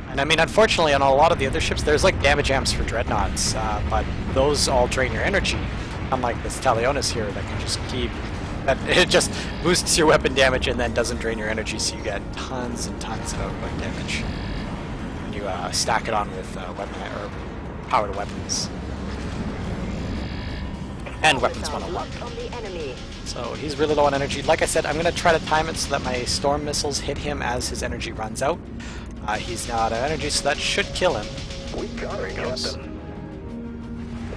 And I mean, unfortunately, on a lot of the other ships, there's like damage amps for Dreadnoughts, but those all drain your energy. Unlike this Talionis here that can just keep... It just boosts your weapon damage and then doesn't drain your energy, so you get tons and tons of output damage when you stack it on with weapon or powered weapons. And weapons 101. Locked on the enemy. So he's really low on energy. Like I said, I'm going to try to time it so that my storm missiles hit him as his energy runs out. He's now out of energy, so that should kill him. There he goes.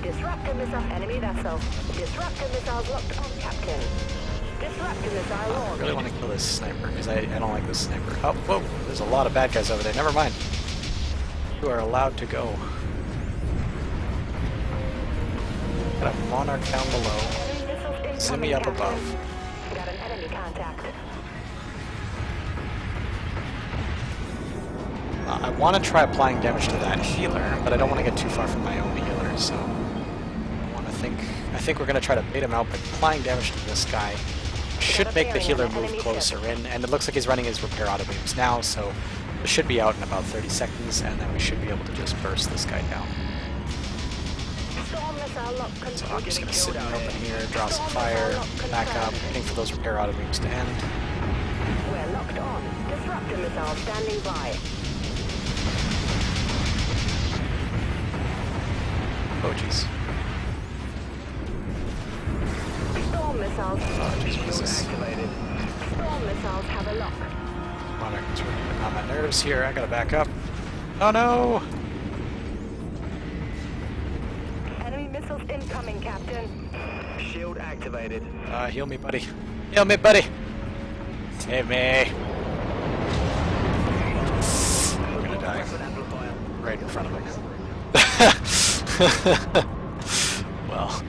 Disruptor missile enemy vessel. Disruptor missiles locked on, Captain. Disruptor missile I launched. really want to kill this sniper, because I don't like this sniper. Oh, whoa, there's a lot of bad guys over there. Never mind. You are allowed to go. Got a Monarch down below. Enemy missiles Zimmy incoming, up Captain. above. Got an enemy contact. I want to try applying damage to that healer, but I don't want to get too far from my own healer, so I think we're going to try to bait him out by applying damage to this guy. Should make the healer move closer in, and it looks like he's running his repair auto beams now, so it should be out in about 30 seconds, and then we should be able to just burst this guy down. Storm missile lock So I'm just control. going to sit in the open here, draw some fire, back up, waiting for those repair auto beams to end. We're locked on. Disruptor missile standing by. Oh jeez. Storm missiles. Oh jeez, what is this? Storm missiles have a lock. Monarch is really getting on my nerves here. I gotta back up. Oh no! Enemy missiles incoming, Captain. Shield activated. Heal me, buddy. Heal me, buddy! Save me! We're gonna die. Weapon amplifier. Right in front of him. Well.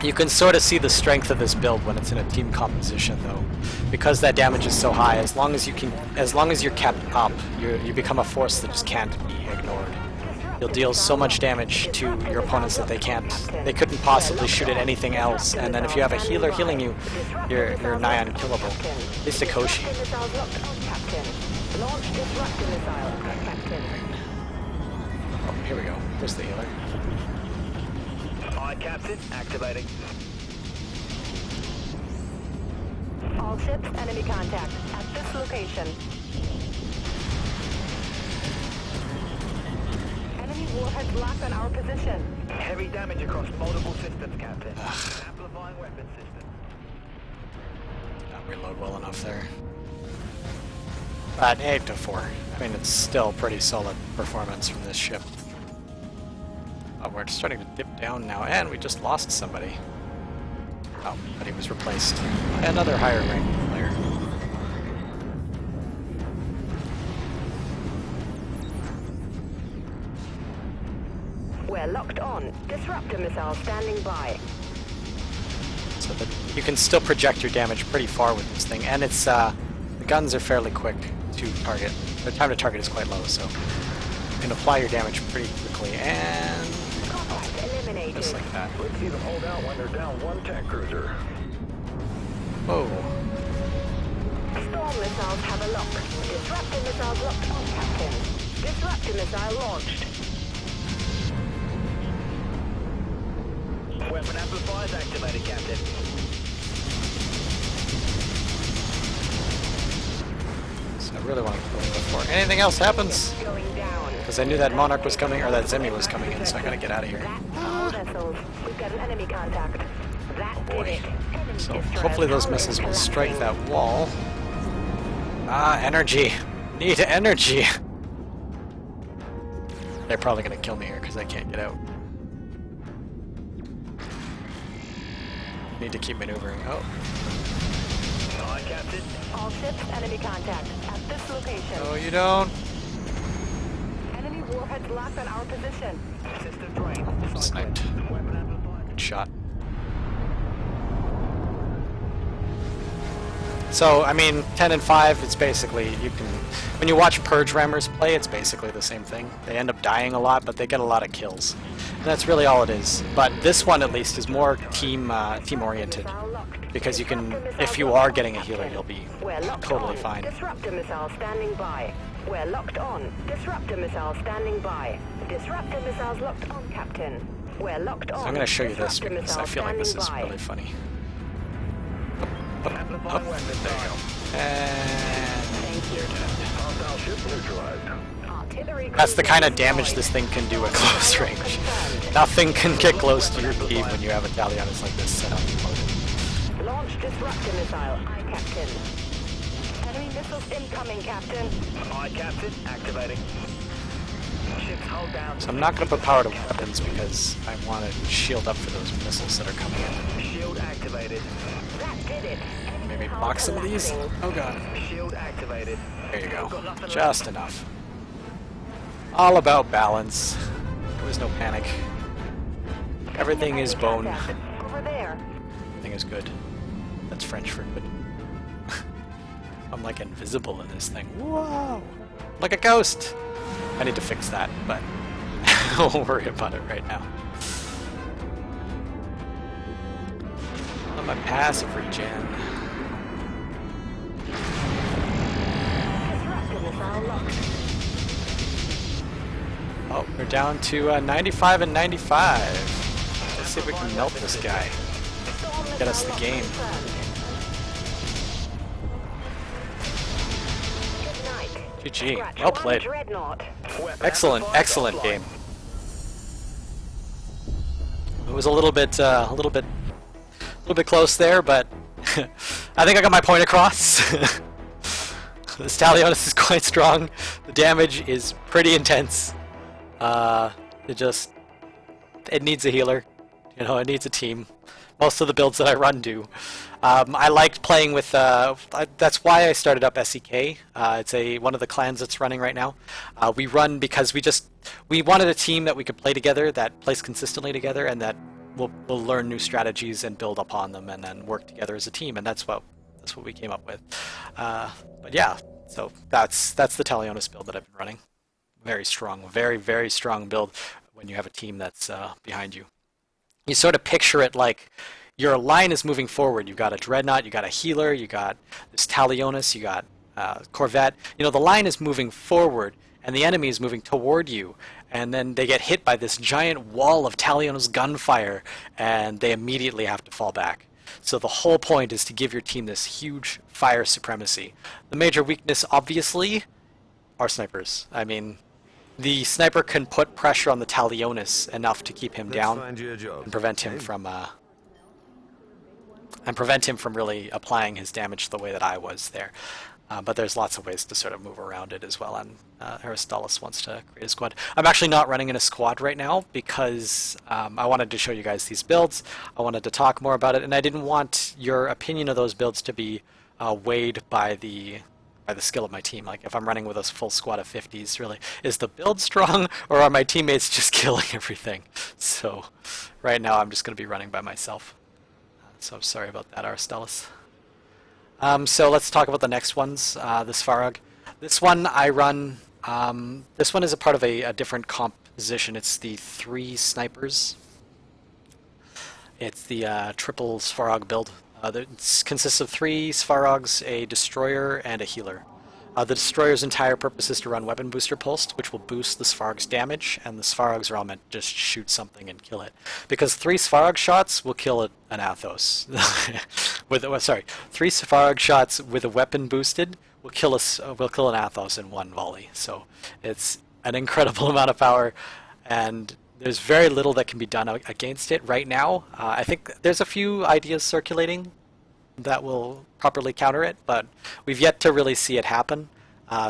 You can sort of see the strength of this build when it's in a team composition, though, because that damage is so high. As long as you're kept up, you become a force that just can't be ignored. You'll deal so much damage to your opponents that they couldn't possibly shoot at anything else. And then if you have a healer healing you, you're nigh unkillable. At least a Koshi. Missiles locked on, Captain. Launch disruptor missile, Captain. Oh, here we go. There's the healer. Aye, Captain. Activating. All ships, enemy contact at this location. Enemy warheads locked on our position. Heavy damage across multiple systems, Captain. Amplifying weapon system. Not reload well enough there. But 8-4. I mean, it's still pretty solid performance from this ship. Oh, we're starting to dip down now, and we just lost somebody. Oh, but he was replaced by another higher ranked player. We're locked on. Disruptor missile standing by. So that you can still project your damage pretty far with this thing, and it's the guns are fairly quick to target. The time to target is quite low, so you can apply your damage pretty quickly, and Eliminated. just like that. Let's see them hold out when they're down one tank cruiser. Whoa. Storm missiles have a lock. Disruptor missiles locked on, Captain. Disruptor missile launched. Weapon amplifiers activated, Captain. So I really want to kill him before anything else happens. Going down. Because I knew that Monarch was coming, or that Zemi was coming in, so I gotta get out of here. That's all vessels. We've got an enemy contact. That Oh boy. did it. Enemy So destroyer hopefully those power missiles will collapsing. strike that wall. Ah, energy. Need energy. They're probably gonna kill me here because I can't get out. Need to keep maneuvering. Oh. Aye, Captain. All ships, enemy contact. At this location. No, you don't. Enemy warheads locked on our position. System drain. Sniped. Weapon amplifiers. Good shot. So, I mean, 10 and 5, it's basically, you can, when you watch Purge rammers play, it's basically the same thing. They end up dying a lot, but they get a lot of kills. And that's really all it is. But this one, at least, is more team-oriented. Because you can, if you are getting a healer, you'll be We're locked totally on. fine. Disruptor missile standing by. We're locked on. Disruptor missile standing by. Disruptor missiles locked on, Captain. We're locked on. So I'm going to show you this Disruptor because I missile feel like this is standing by. really funny. Amplifying weapon. There you go. And Thank you. Hostile ship neutralized. Artillery that's the kind of cruiser damage deployed. this thing can do at close range. Nothing can get close to your team when you have a Talionis like this set up. Launch disruptor missile. Aye, Captain. Enemy missiles incoming, Captain. Aye, Captain. Activating. Ships hold down. So I'm not going to put power to weapons because I want to shield up for those missiles that are coming in. Shield activated. That did it. Enemy Maybe hull block some of these? collapsing. Oh god. Shield activated. There you go. Got nothing Just enough. All about balance. There was no panic. Everything is bone. Contact. Over there. Everything is good. That's French for good. I'm like invisible in this thing. Whoa! Like a ghost! I need to fix that, but I won't worry about it right now. On my passive regen. Disruptor missile locked. Oh, we're down to 95 and 95. Let's see if we can melt this guy. Storm Get us the missile game. locked confirmed. Good night. GG. Scratch Well one played. Dreadnought. Weapon Excellent, amplifiers excellent offline. game. It was a little bit close there, but I think I got my point across. This Talionis is quite strong. The damage is pretty intense. It needs a healer. You know, it needs a team. Most of the builds that I run do. I liked playing with. That's why I started up SEK. It's one of the clans that's running right now. We run because we wanted a team that we could play together, that plays consistently together, and that we'll learn new strategies and build upon them, and then work together as a team. And that's what we came up with. But yeah, so that's the Talionis build that I've been running. Very strong, very, very strong build when you have a team that's behind you. You sort of picture it like your line is moving forward. You've got a Dreadnought, you got a healer, you got this Talionis, you got Corvette. You know, the line is moving forward, and the enemy is moving toward you. And then they get hit by this giant wall of Talionis gunfire, and they immediately have to fall back. So the whole point is to give your team this huge fire supremacy. The major weakness, obviously, are snipers. I mean, the sniper can put pressure on the Talionis enough to keep him Let's down find you a job. and prevent him from really applying his damage the way that I was there. But there's lots of ways to sort of move around it as well, and Aristoteles wants to create a squad. I'm actually not running in a squad right now because I wanted to show you guys these builds. I wanted to talk more about it, and I didn't want your opinion of those builds to be weighed by the skill of my team. Like, if I'm running with a full squad of 50s, really, is the build strong, or are my teammates just killing everything? So right now I'm just going to be running by myself. So I'm sorry about that, Aristoteles. So let's talk about the next ones. This Farag. This one I run. This one is a part of a different composition. It's the 3 snipers. It's the triple Farag build. It consists of 3 Svarogs, a destroyer, and a healer. The destroyer's entire purpose is to run weapon booster pulse, which will boost the Svarog's damage, and the Svarogs are all meant to just shoot something and kill it. Because 3 Svarog shots will kill an Athos. 3 Svarog shots with a weapon boosted will kill an Athos in 1 volley. So it's an incredible amount of power, and there's very little that can be done against it right now. I think there's a few ideas circulating that will properly counter it, but we've yet to really see it happen.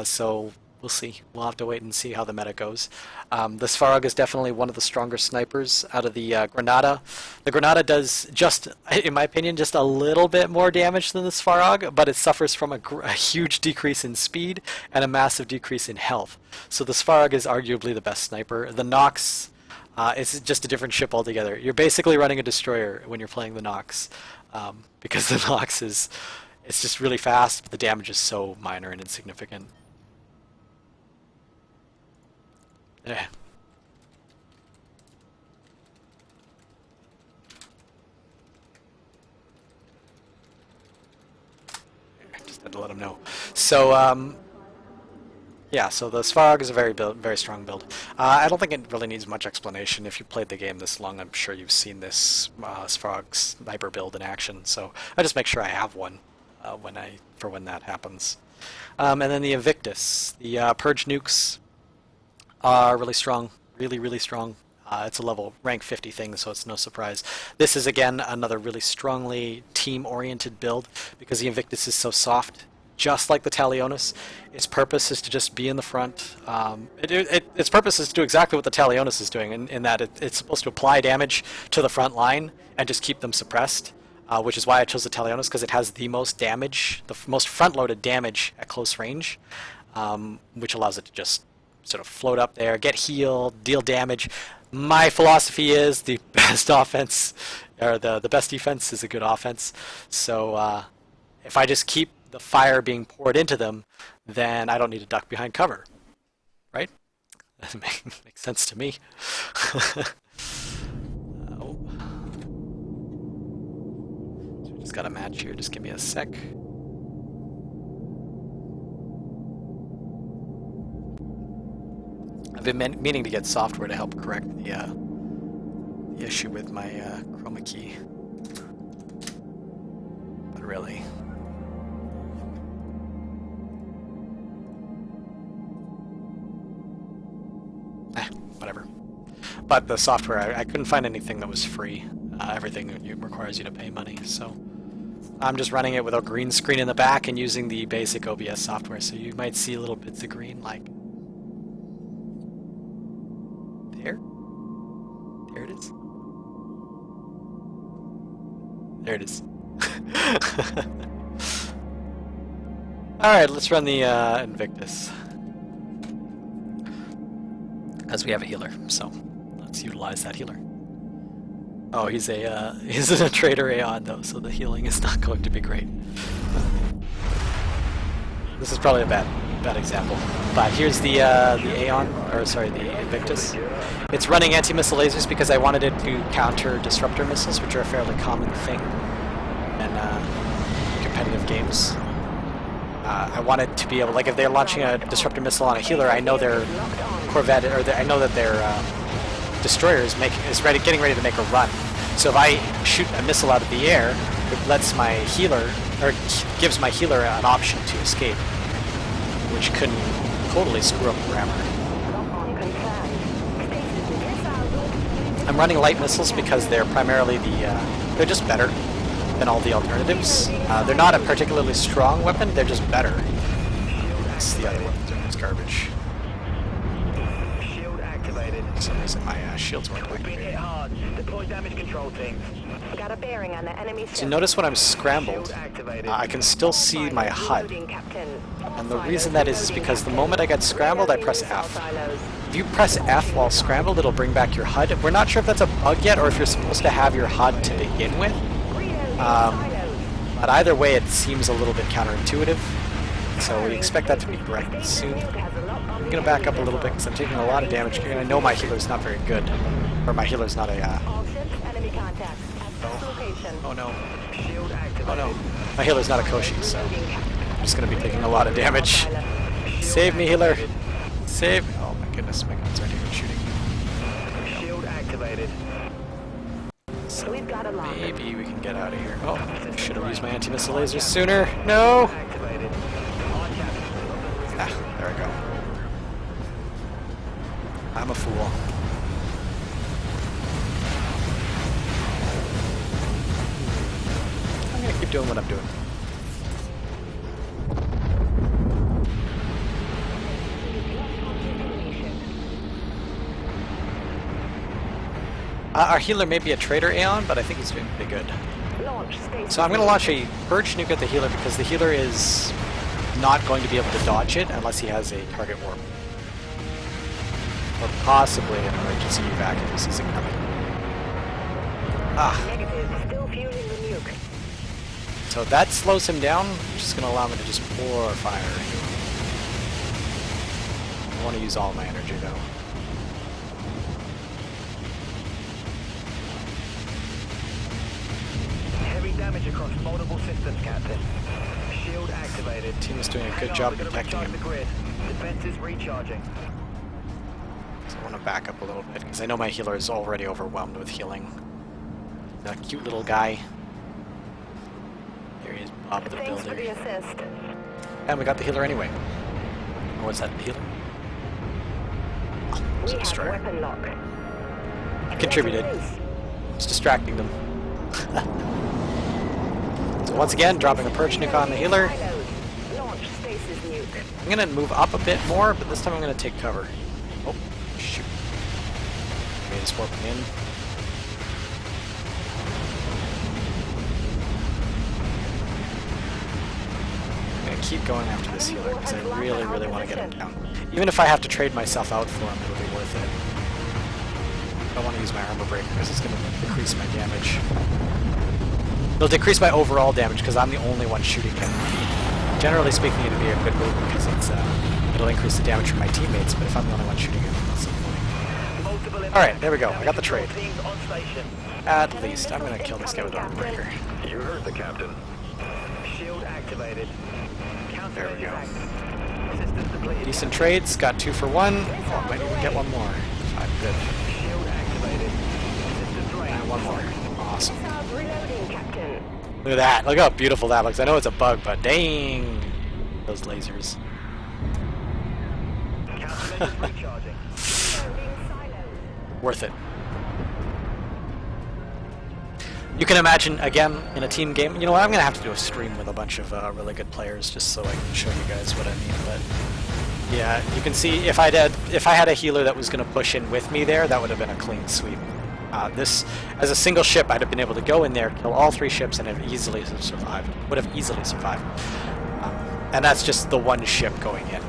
So we'll see. We'll have to wait and see how the meta goes. The Svarog is definitely one of the stronger snipers out of the Granada. The Granada does just, in my opinion, just a little bit more damage than the Svarog, but it suffers from a huge decrease in speed and a massive decrease in health. So the Svarog is arguably the best sniper. The Nox is just a different ship altogether. You're basically running a destroyer when you're playing the Nox, because the Nox it's just really fast, but the damage is so minor and insignificant. Just had to let him know. So, yeah, so the Svarog is a very strong build. I don't think it really needs much explanation. If you played the game this long, I'm sure you've seen this Svarog sniper build in action. So I just make sure I have one when that happens. And then the Invictus, the Purge nukes are really strong, really strong. It's a level rank 50 thing, so it's no surprise. This is again another really strongly team-oriented build because the Invictus is so soft. Just like the Talionis, its purpose is to just be in the front. Its purpose is to do exactly what the Talionis is doing, in that it's supposed to apply damage to the front line and just keep them suppressed, which is why I chose the Talionis, because it has the most damage, the most front-loaded damage at close range, which allows it to just sort of float up there, get healed, deal damage. My philosophy is the best offense, or the best defense is a good offense. So if I just keep the fire being poured into them, then I don't need to duck behind cover, right? That makes sense to me. So we just got a match here. Just give me a sec. I've been meaning to get software to help correct the issue with my chroma key, but really. Whatever. But the software, I couldn't find anything that was free. Everything requires you to pay money, so I'm just running it with a green screen in the back and using the basic OBS software, so you might see little bits of green like there. There it is. There it is. Alright, let's run the Invictus. As we have a healer, so let's utilize that healer. Oh, he's a traitor Aeon though, so the healing is not going to be great. This is probably a bad example, but here's the Aeon, or sorry, the Invictus. It's running anti-missile lasers because I wanted it to counter disruptor missiles, which are a fairly common thing in competitive games. I want it to be able, like if they're launching a disruptor missile on a healer, I know their Corvette, or I know that their destroyer is getting ready to make a run. So if I shoot a missile out of the air, it lets my healer, or gives my healer an option to escape, which could totally screw up the rammer. I'm running light missiles because they're primarily they're just better than all the alternatives. They're not a particularly strong weapon, they're just better. That's the other one. It's garbage. Shield activated. For some reason my shields weren't We've been hit hard. Deploy damage control teams. Got a bearing on the enemy. So notice when I'm scrambled, Shield activated. I can still see my HUD. And the reason that is because the moment I get scrambled, I press F. If you press F while scrambled, it'll bring back your HUD. We're not sure if that's a bug yet, or if you're supposed to have your HUD to begin with. But either way, it seems a little bit counterintuitive, so we expect that to be corrected soon. I'm going to back up a little bit because I'm taking a lot of damage, and I know my healer's not very good, or my healer's not a... All ships, enemy contact. At this location. Oh no. Shield activated. Oh no, my healer's not a Koshi, so I'm just going to be taking a lot of damage. Save me, healer! Save! Oh my goodness, my guns aren't even shooting. Shield activated. So We've got a lock. maybe we can get out of here. Oh, should have used my anti-missile lasers sooner. No! Activated. On captain. Ah, there we go. I'm a fool. I'm gonna keep doing what I'm doing. Our healer may be a traitor Aeon, but I think he's doing pretty good. Launch station. So I'm going to launch a Purge nuke at the healer because the healer is not going to be able to dodge it unless he has a target warp. Or possibly an emergency evac if he sees it coming. Ah, Negative. Still fueling the nuke. so that slows him down, which is going to allow me to just pour fire into him. I want to use all my energy though. Heavy damage across multiple systems, Captain. Shield activated. Team is doing a good Hang on, job we're gonna protecting recharge him. the grid. Defense is recharging. So I want to back up a little bit because I know my healer is already overwhelmed with healing. That cute little guy. There he is, Bob the Thanks for the Builder. assist. And we got the healer anyway. Or was that the healer? Oh, it was We a have destroyer. weapon lock. Contributed. Loose. It's distracting them. So once again, dropping a Purge nuke on the healer. Silos. Launch stasis nuke. I'm gonna move up a bit more, but this time I'm gonna take cover. Oh, shoot. Maybe just warping in. I'm gonna keep going after this healer because I really, really want to get him down. Even if I have to trade myself out for him, it'll be worth it. I want to use my armor breaker because it's gonna decrease my damage. It'll decrease my overall damage because I'm the only one shooting him. Generally speaking, it'd be a good move because it'll increase the damage from my teammates, but if I'm the only one shooting him, that's the point. Multiple Alright, there we go. I got the trade. Teams on station. At least, I'm gonna kill this guy with armor breaker. You heard the captain. Shield activated. There we go. Systems depleted. Decent trades, got 2 for 1. Oh, I might even get one more. I'm good. Shield activated. Systems And drained. one more. Awesome. Missiles reloading, Captain. Look at that. Look how beautiful that looks. I know it's a bug, but dang. Those lasers. Countermeasures recharging. Loading silos. Worth it. You can imagine, again, in a team game, you know what, I'm going to have to do a stream with a bunch of really good players just so I can show you guys what I mean, but yeah, you can see if I had a healer that was going to push in with me there, that would have been a clean sweep. This, as a single ship, I'd have been able to go in there, kill all 3 ships, and have easily survived. Would have easily survived. And that's just the one ship going in.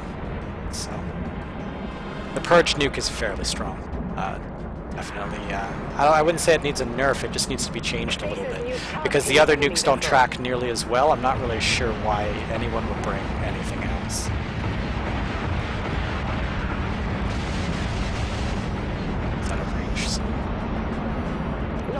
So, the Purge nuke is fairly strong. Definitely, I wouldn't say it needs a nerf, it just needs to be changed a little bit. Because the other nukes don't track nearly as well, I'm not really sure why anyone would bring anything else. It's out of range,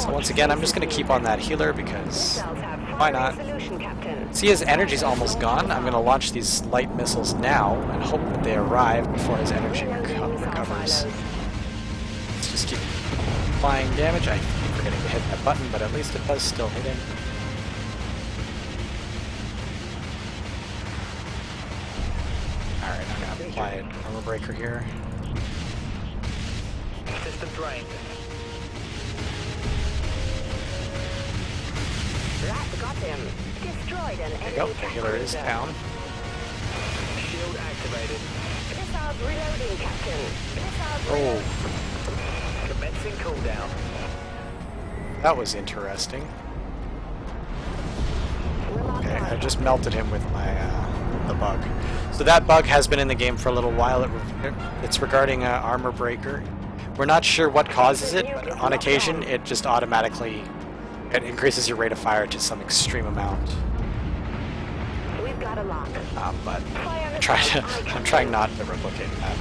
so once again, I'm just going to keep on that healer because Missiles have why firing not? solution, Captain. See, his energy's almost gone. I'm going to launch these light missiles now and hope that they arrive before his energy Reloading missile recovers. silos. Let's just keep applying damage. I keep forgetting to hit that button, but at least it does still hit him. Alright, I'm going to apply an armor breaker here. System drained. That got him. Destroyed an There you enemy go, the healer is cruiser. down. Shield activated. Missiles reloading, Captain. Missiles Oh, reloading. Commencing cooldown. that was interesting. We're locked Okay, on. I just melted him with my the bug. So that bug has been in the game for a little while. It's regarding armor breaker. We're not sure what causes it, but on occasion it just automatically it increases your rate of fire to some extreme amount. We've got a lock. But I'm trying not to replicate that.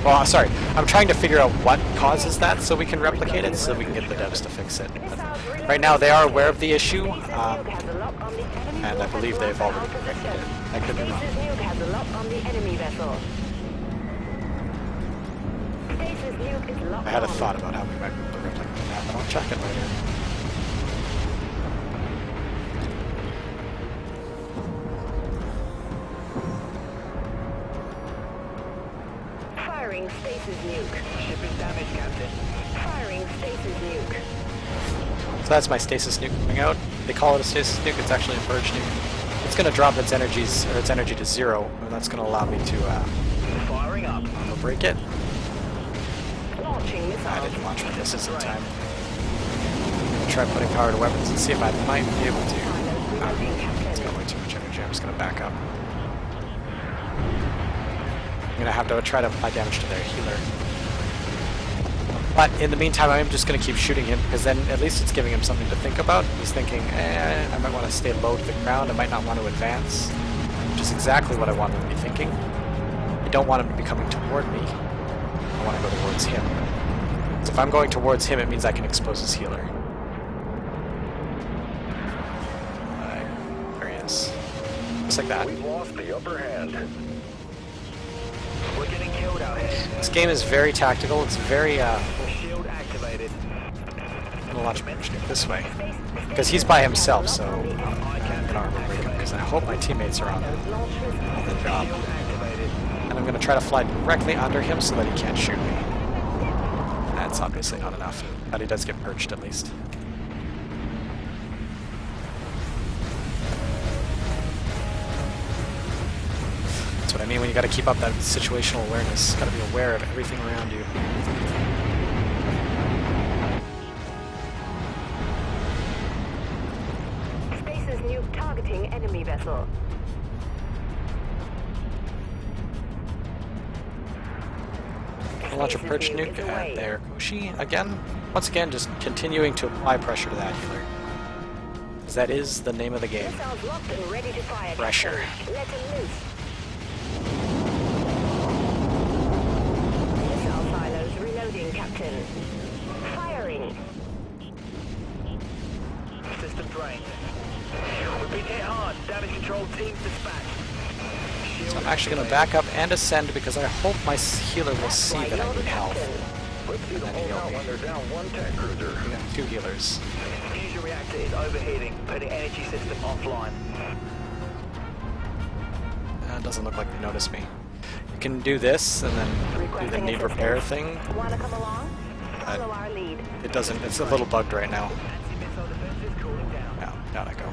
Well, sorry, I'm trying to figure out what causes that so we can replicate it, so we can get the devs to fix it. But right now they are aware of the issue. Stasis nuke has a lock on the enemy And I believe they've already corrected it. I could be wrong. Stasis nuke has a lock on the enemy vessel. Stasis nuke is locked I had a on. thought about how we might be able to replicate that, but I'll check it later. Firing stasis nuke. Ship is damaged, Captain. Firing stasis nuke. So that's my stasis nuke coming out. They call it a stasis nuke, it's actually a purge nuke. It's going to drop its energy to 0, and that's going to allow me to Firing up. break it. Launching missile. I didn't launch my missiles in time. I'm going to try putting power to weapons and see if I might be able to. It's got way too much energy, I'm just going to back up. I'm going to have to try to apply damage to their healer. But in the meantime, I'm just going to keep shooting him, because then at least it's giving him something to think about. He's thinking, I might want to stay low to the ground, I might not want to advance. Which is exactly what I want him to be thinking. I don't want him to be coming toward me. I want to go towards him. So if I'm going towards him, it means I can expose his healer. There he is. Just like that. We've lost the upper hand. We're getting killed out here. This game is very tactical. It's very, Shield activated. I'm gonna launch my nuke this way. Because he's by himself, so I'm gonna armor break him, because I hope my teammates are on the job. Activated. And I'm gonna try to fly directly under him so that he can't shoot me. That's obviously not enough, but he does get perched at least. That's what I mean when you gotta keep up that situational awareness. Gotta be aware of everything around you. Stasis nuke targeting enemy vessel. I'll launch a purge nuke at their Koshi again. Once again, just continuing to apply pressure to that healer. Because that is the name of the game. Missiles locked and ready to fire. Pressure. Let him loose. Missile silos reloading, Captain. Firing. System drained. We've been hit hard. Damage control teams dispatched. So I'm actually going to back up and ascend because I hope my healer will see that I need help. Let's see them hold out when they're down one tech cruiser. We got 2 healers. Fusion reactor is overheating, putting energy system offline. It doesn't look like they noticed me. You can do this and then do the Requesting need assistance. repair thing. Wanna come along? Follow our lead. It doesn't, it's a little bugged right now. Anti-missile defense is cooling down. Down I go.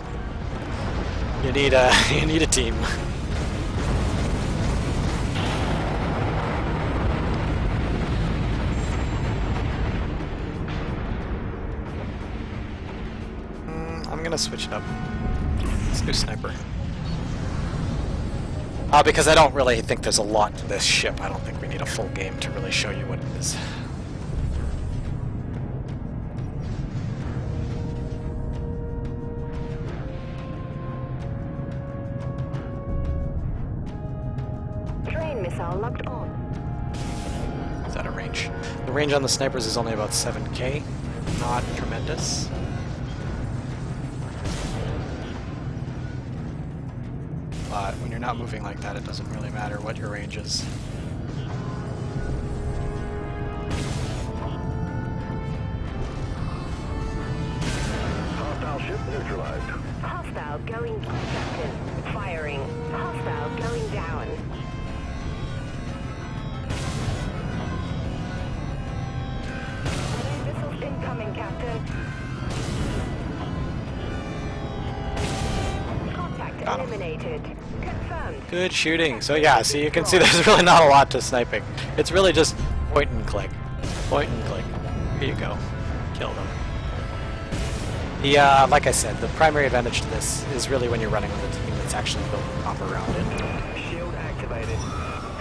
You need you need a team. I'm gonna switch it up. Let's do sniper. Because I don't really think there's a lot to this ship. I don't think we need a full game to really show you what it is. Train missile locked on. Is that a range? The range on the snipers is only about 7k. Not tremendous. But when you're not moving like that, it doesn't really matter what your range is. Hostile ship neutralized. Hostile going Captain. Firing. Hostile going down. Missiles incoming, Captain. Contact Got him. eliminated. Confirmed. Good shooting. So yeah, see, you can see there's really not a lot to sniping. It's really just point and click. Point and click. Here you go. Kill them. The, like I said, the primary advantage to this is really when you're running with a team that's actually built up around it. Shield activated.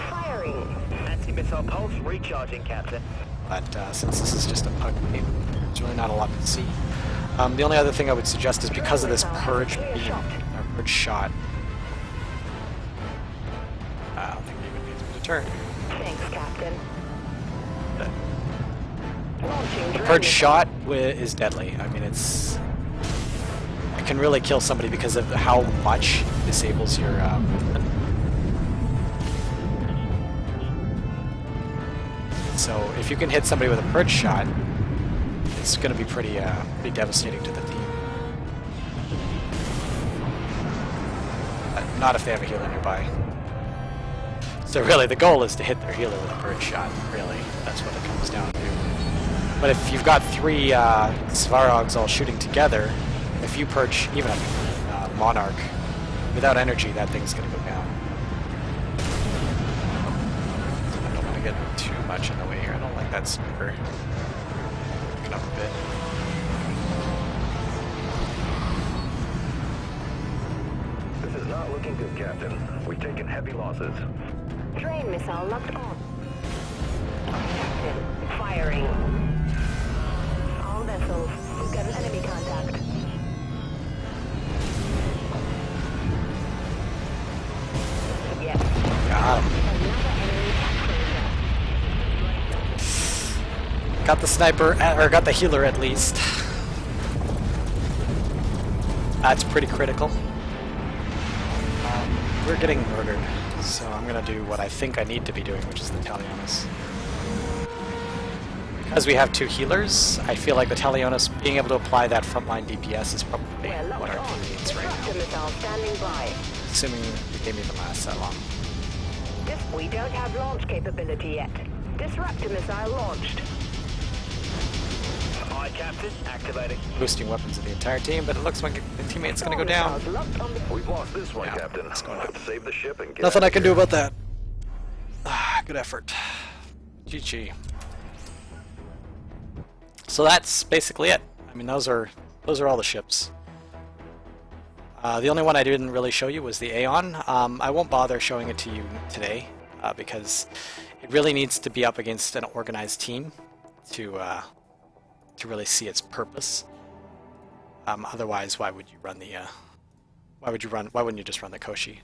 Firing. Anti-missile pulse recharging, Captain. But since this is just a pug game, there's really not a lot to see. The only other thing I would suggest is because of this purge beam, or purge shot, I don't think it even needs me to turn. Thanks, Captain. But Launching the drone purge missile. shot is deadly. I mean, it's... can really kill somebody because of how much it disables your movement. So if you can hit somebody with a purge shot, it's going to be pretty devastating to the team. Not if they have a healer nearby. So really, the goal is to hit their healer with a purge shot. Really, that's what it comes down to. But if you've got three Svarogs all shooting together, if you purge even a Monarch without energy, that thing's going to go down. I don't want to get too much in the way here. I don't like that sniper. Back it up a bit. This is not looking good, Captain. We've taken heavy losses. Drain missile locked on. Captain, firing. All vessels, we've got an enemy contact. Yes. Got him. Another enemy attack. Got the sniper, or got the healer at least. That's pretty critical. We're getting murdered, so I'm gonna do what I think I need to be doing, which is the Talionis. Because we have two healers, I feel like the Talionis being able to apply that frontline DPS is probably what our team needs right now. Missile standing by. Assuming the game even lasts that long. We don't have launch capability yet. Disruptor missile launched. Aye, Captain. Activating. Boosting weapons of the entire team, but it looks like the teammate's gonna go down. Missiles locked on the We've lost this one, Yeah, Captain. it's going Let's down. save the ship and get Nothing out I of can do here. about that. Good effort. GG. So that's basically it. I mean, those are all the ships. The only one I didn't really show you was the Aeon. I won't bother showing it to you today because it really needs to be up against an organized team to really see its purpose. Otherwise, why would you run the? Why wouldn't you just run the Koshi?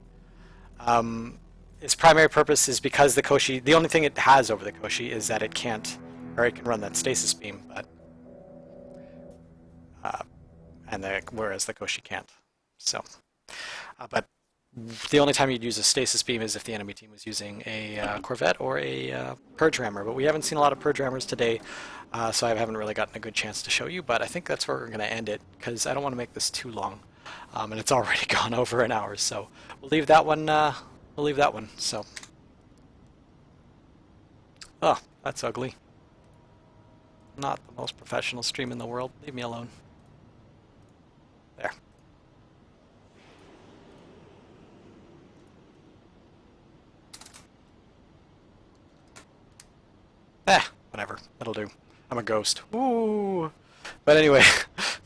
Its primary purpose is because the Koshi. The only thing it has over the Koshi is that it can't, or it can run that stasis beam, but whereas the Koshi can't. So, but the only time you'd use a stasis beam is if the enemy team was using a Corvette or a Purge Rammer. But we haven't seen a lot of Purge Rammers today, so I haven't really gotten a good chance to show you. But I think that's where we're going to end it because I don't want to make this too long, and it's already gone over an hour. So we'll leave that one. We'll leave that one. So, oh, that's ugly. Not the most professional stream in the world. Leave me alone. There. Whatever. That'll do. I'm a ghost. Ooh. But anyway,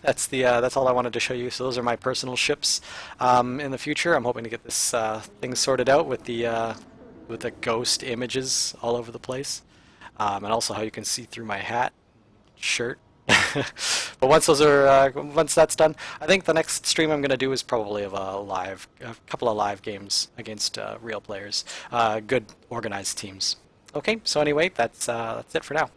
that's all I wanted to show you. So those are my personal ships. In the future, I'm hoping to get this thing sorted out with the ghost images all over the place, and also how you can see through my hat, shirt. But once that's done, I think the next stream I'm going to do is probably of a couple of live games against real players, good organized teams. Okay, so anyway, that's it for now.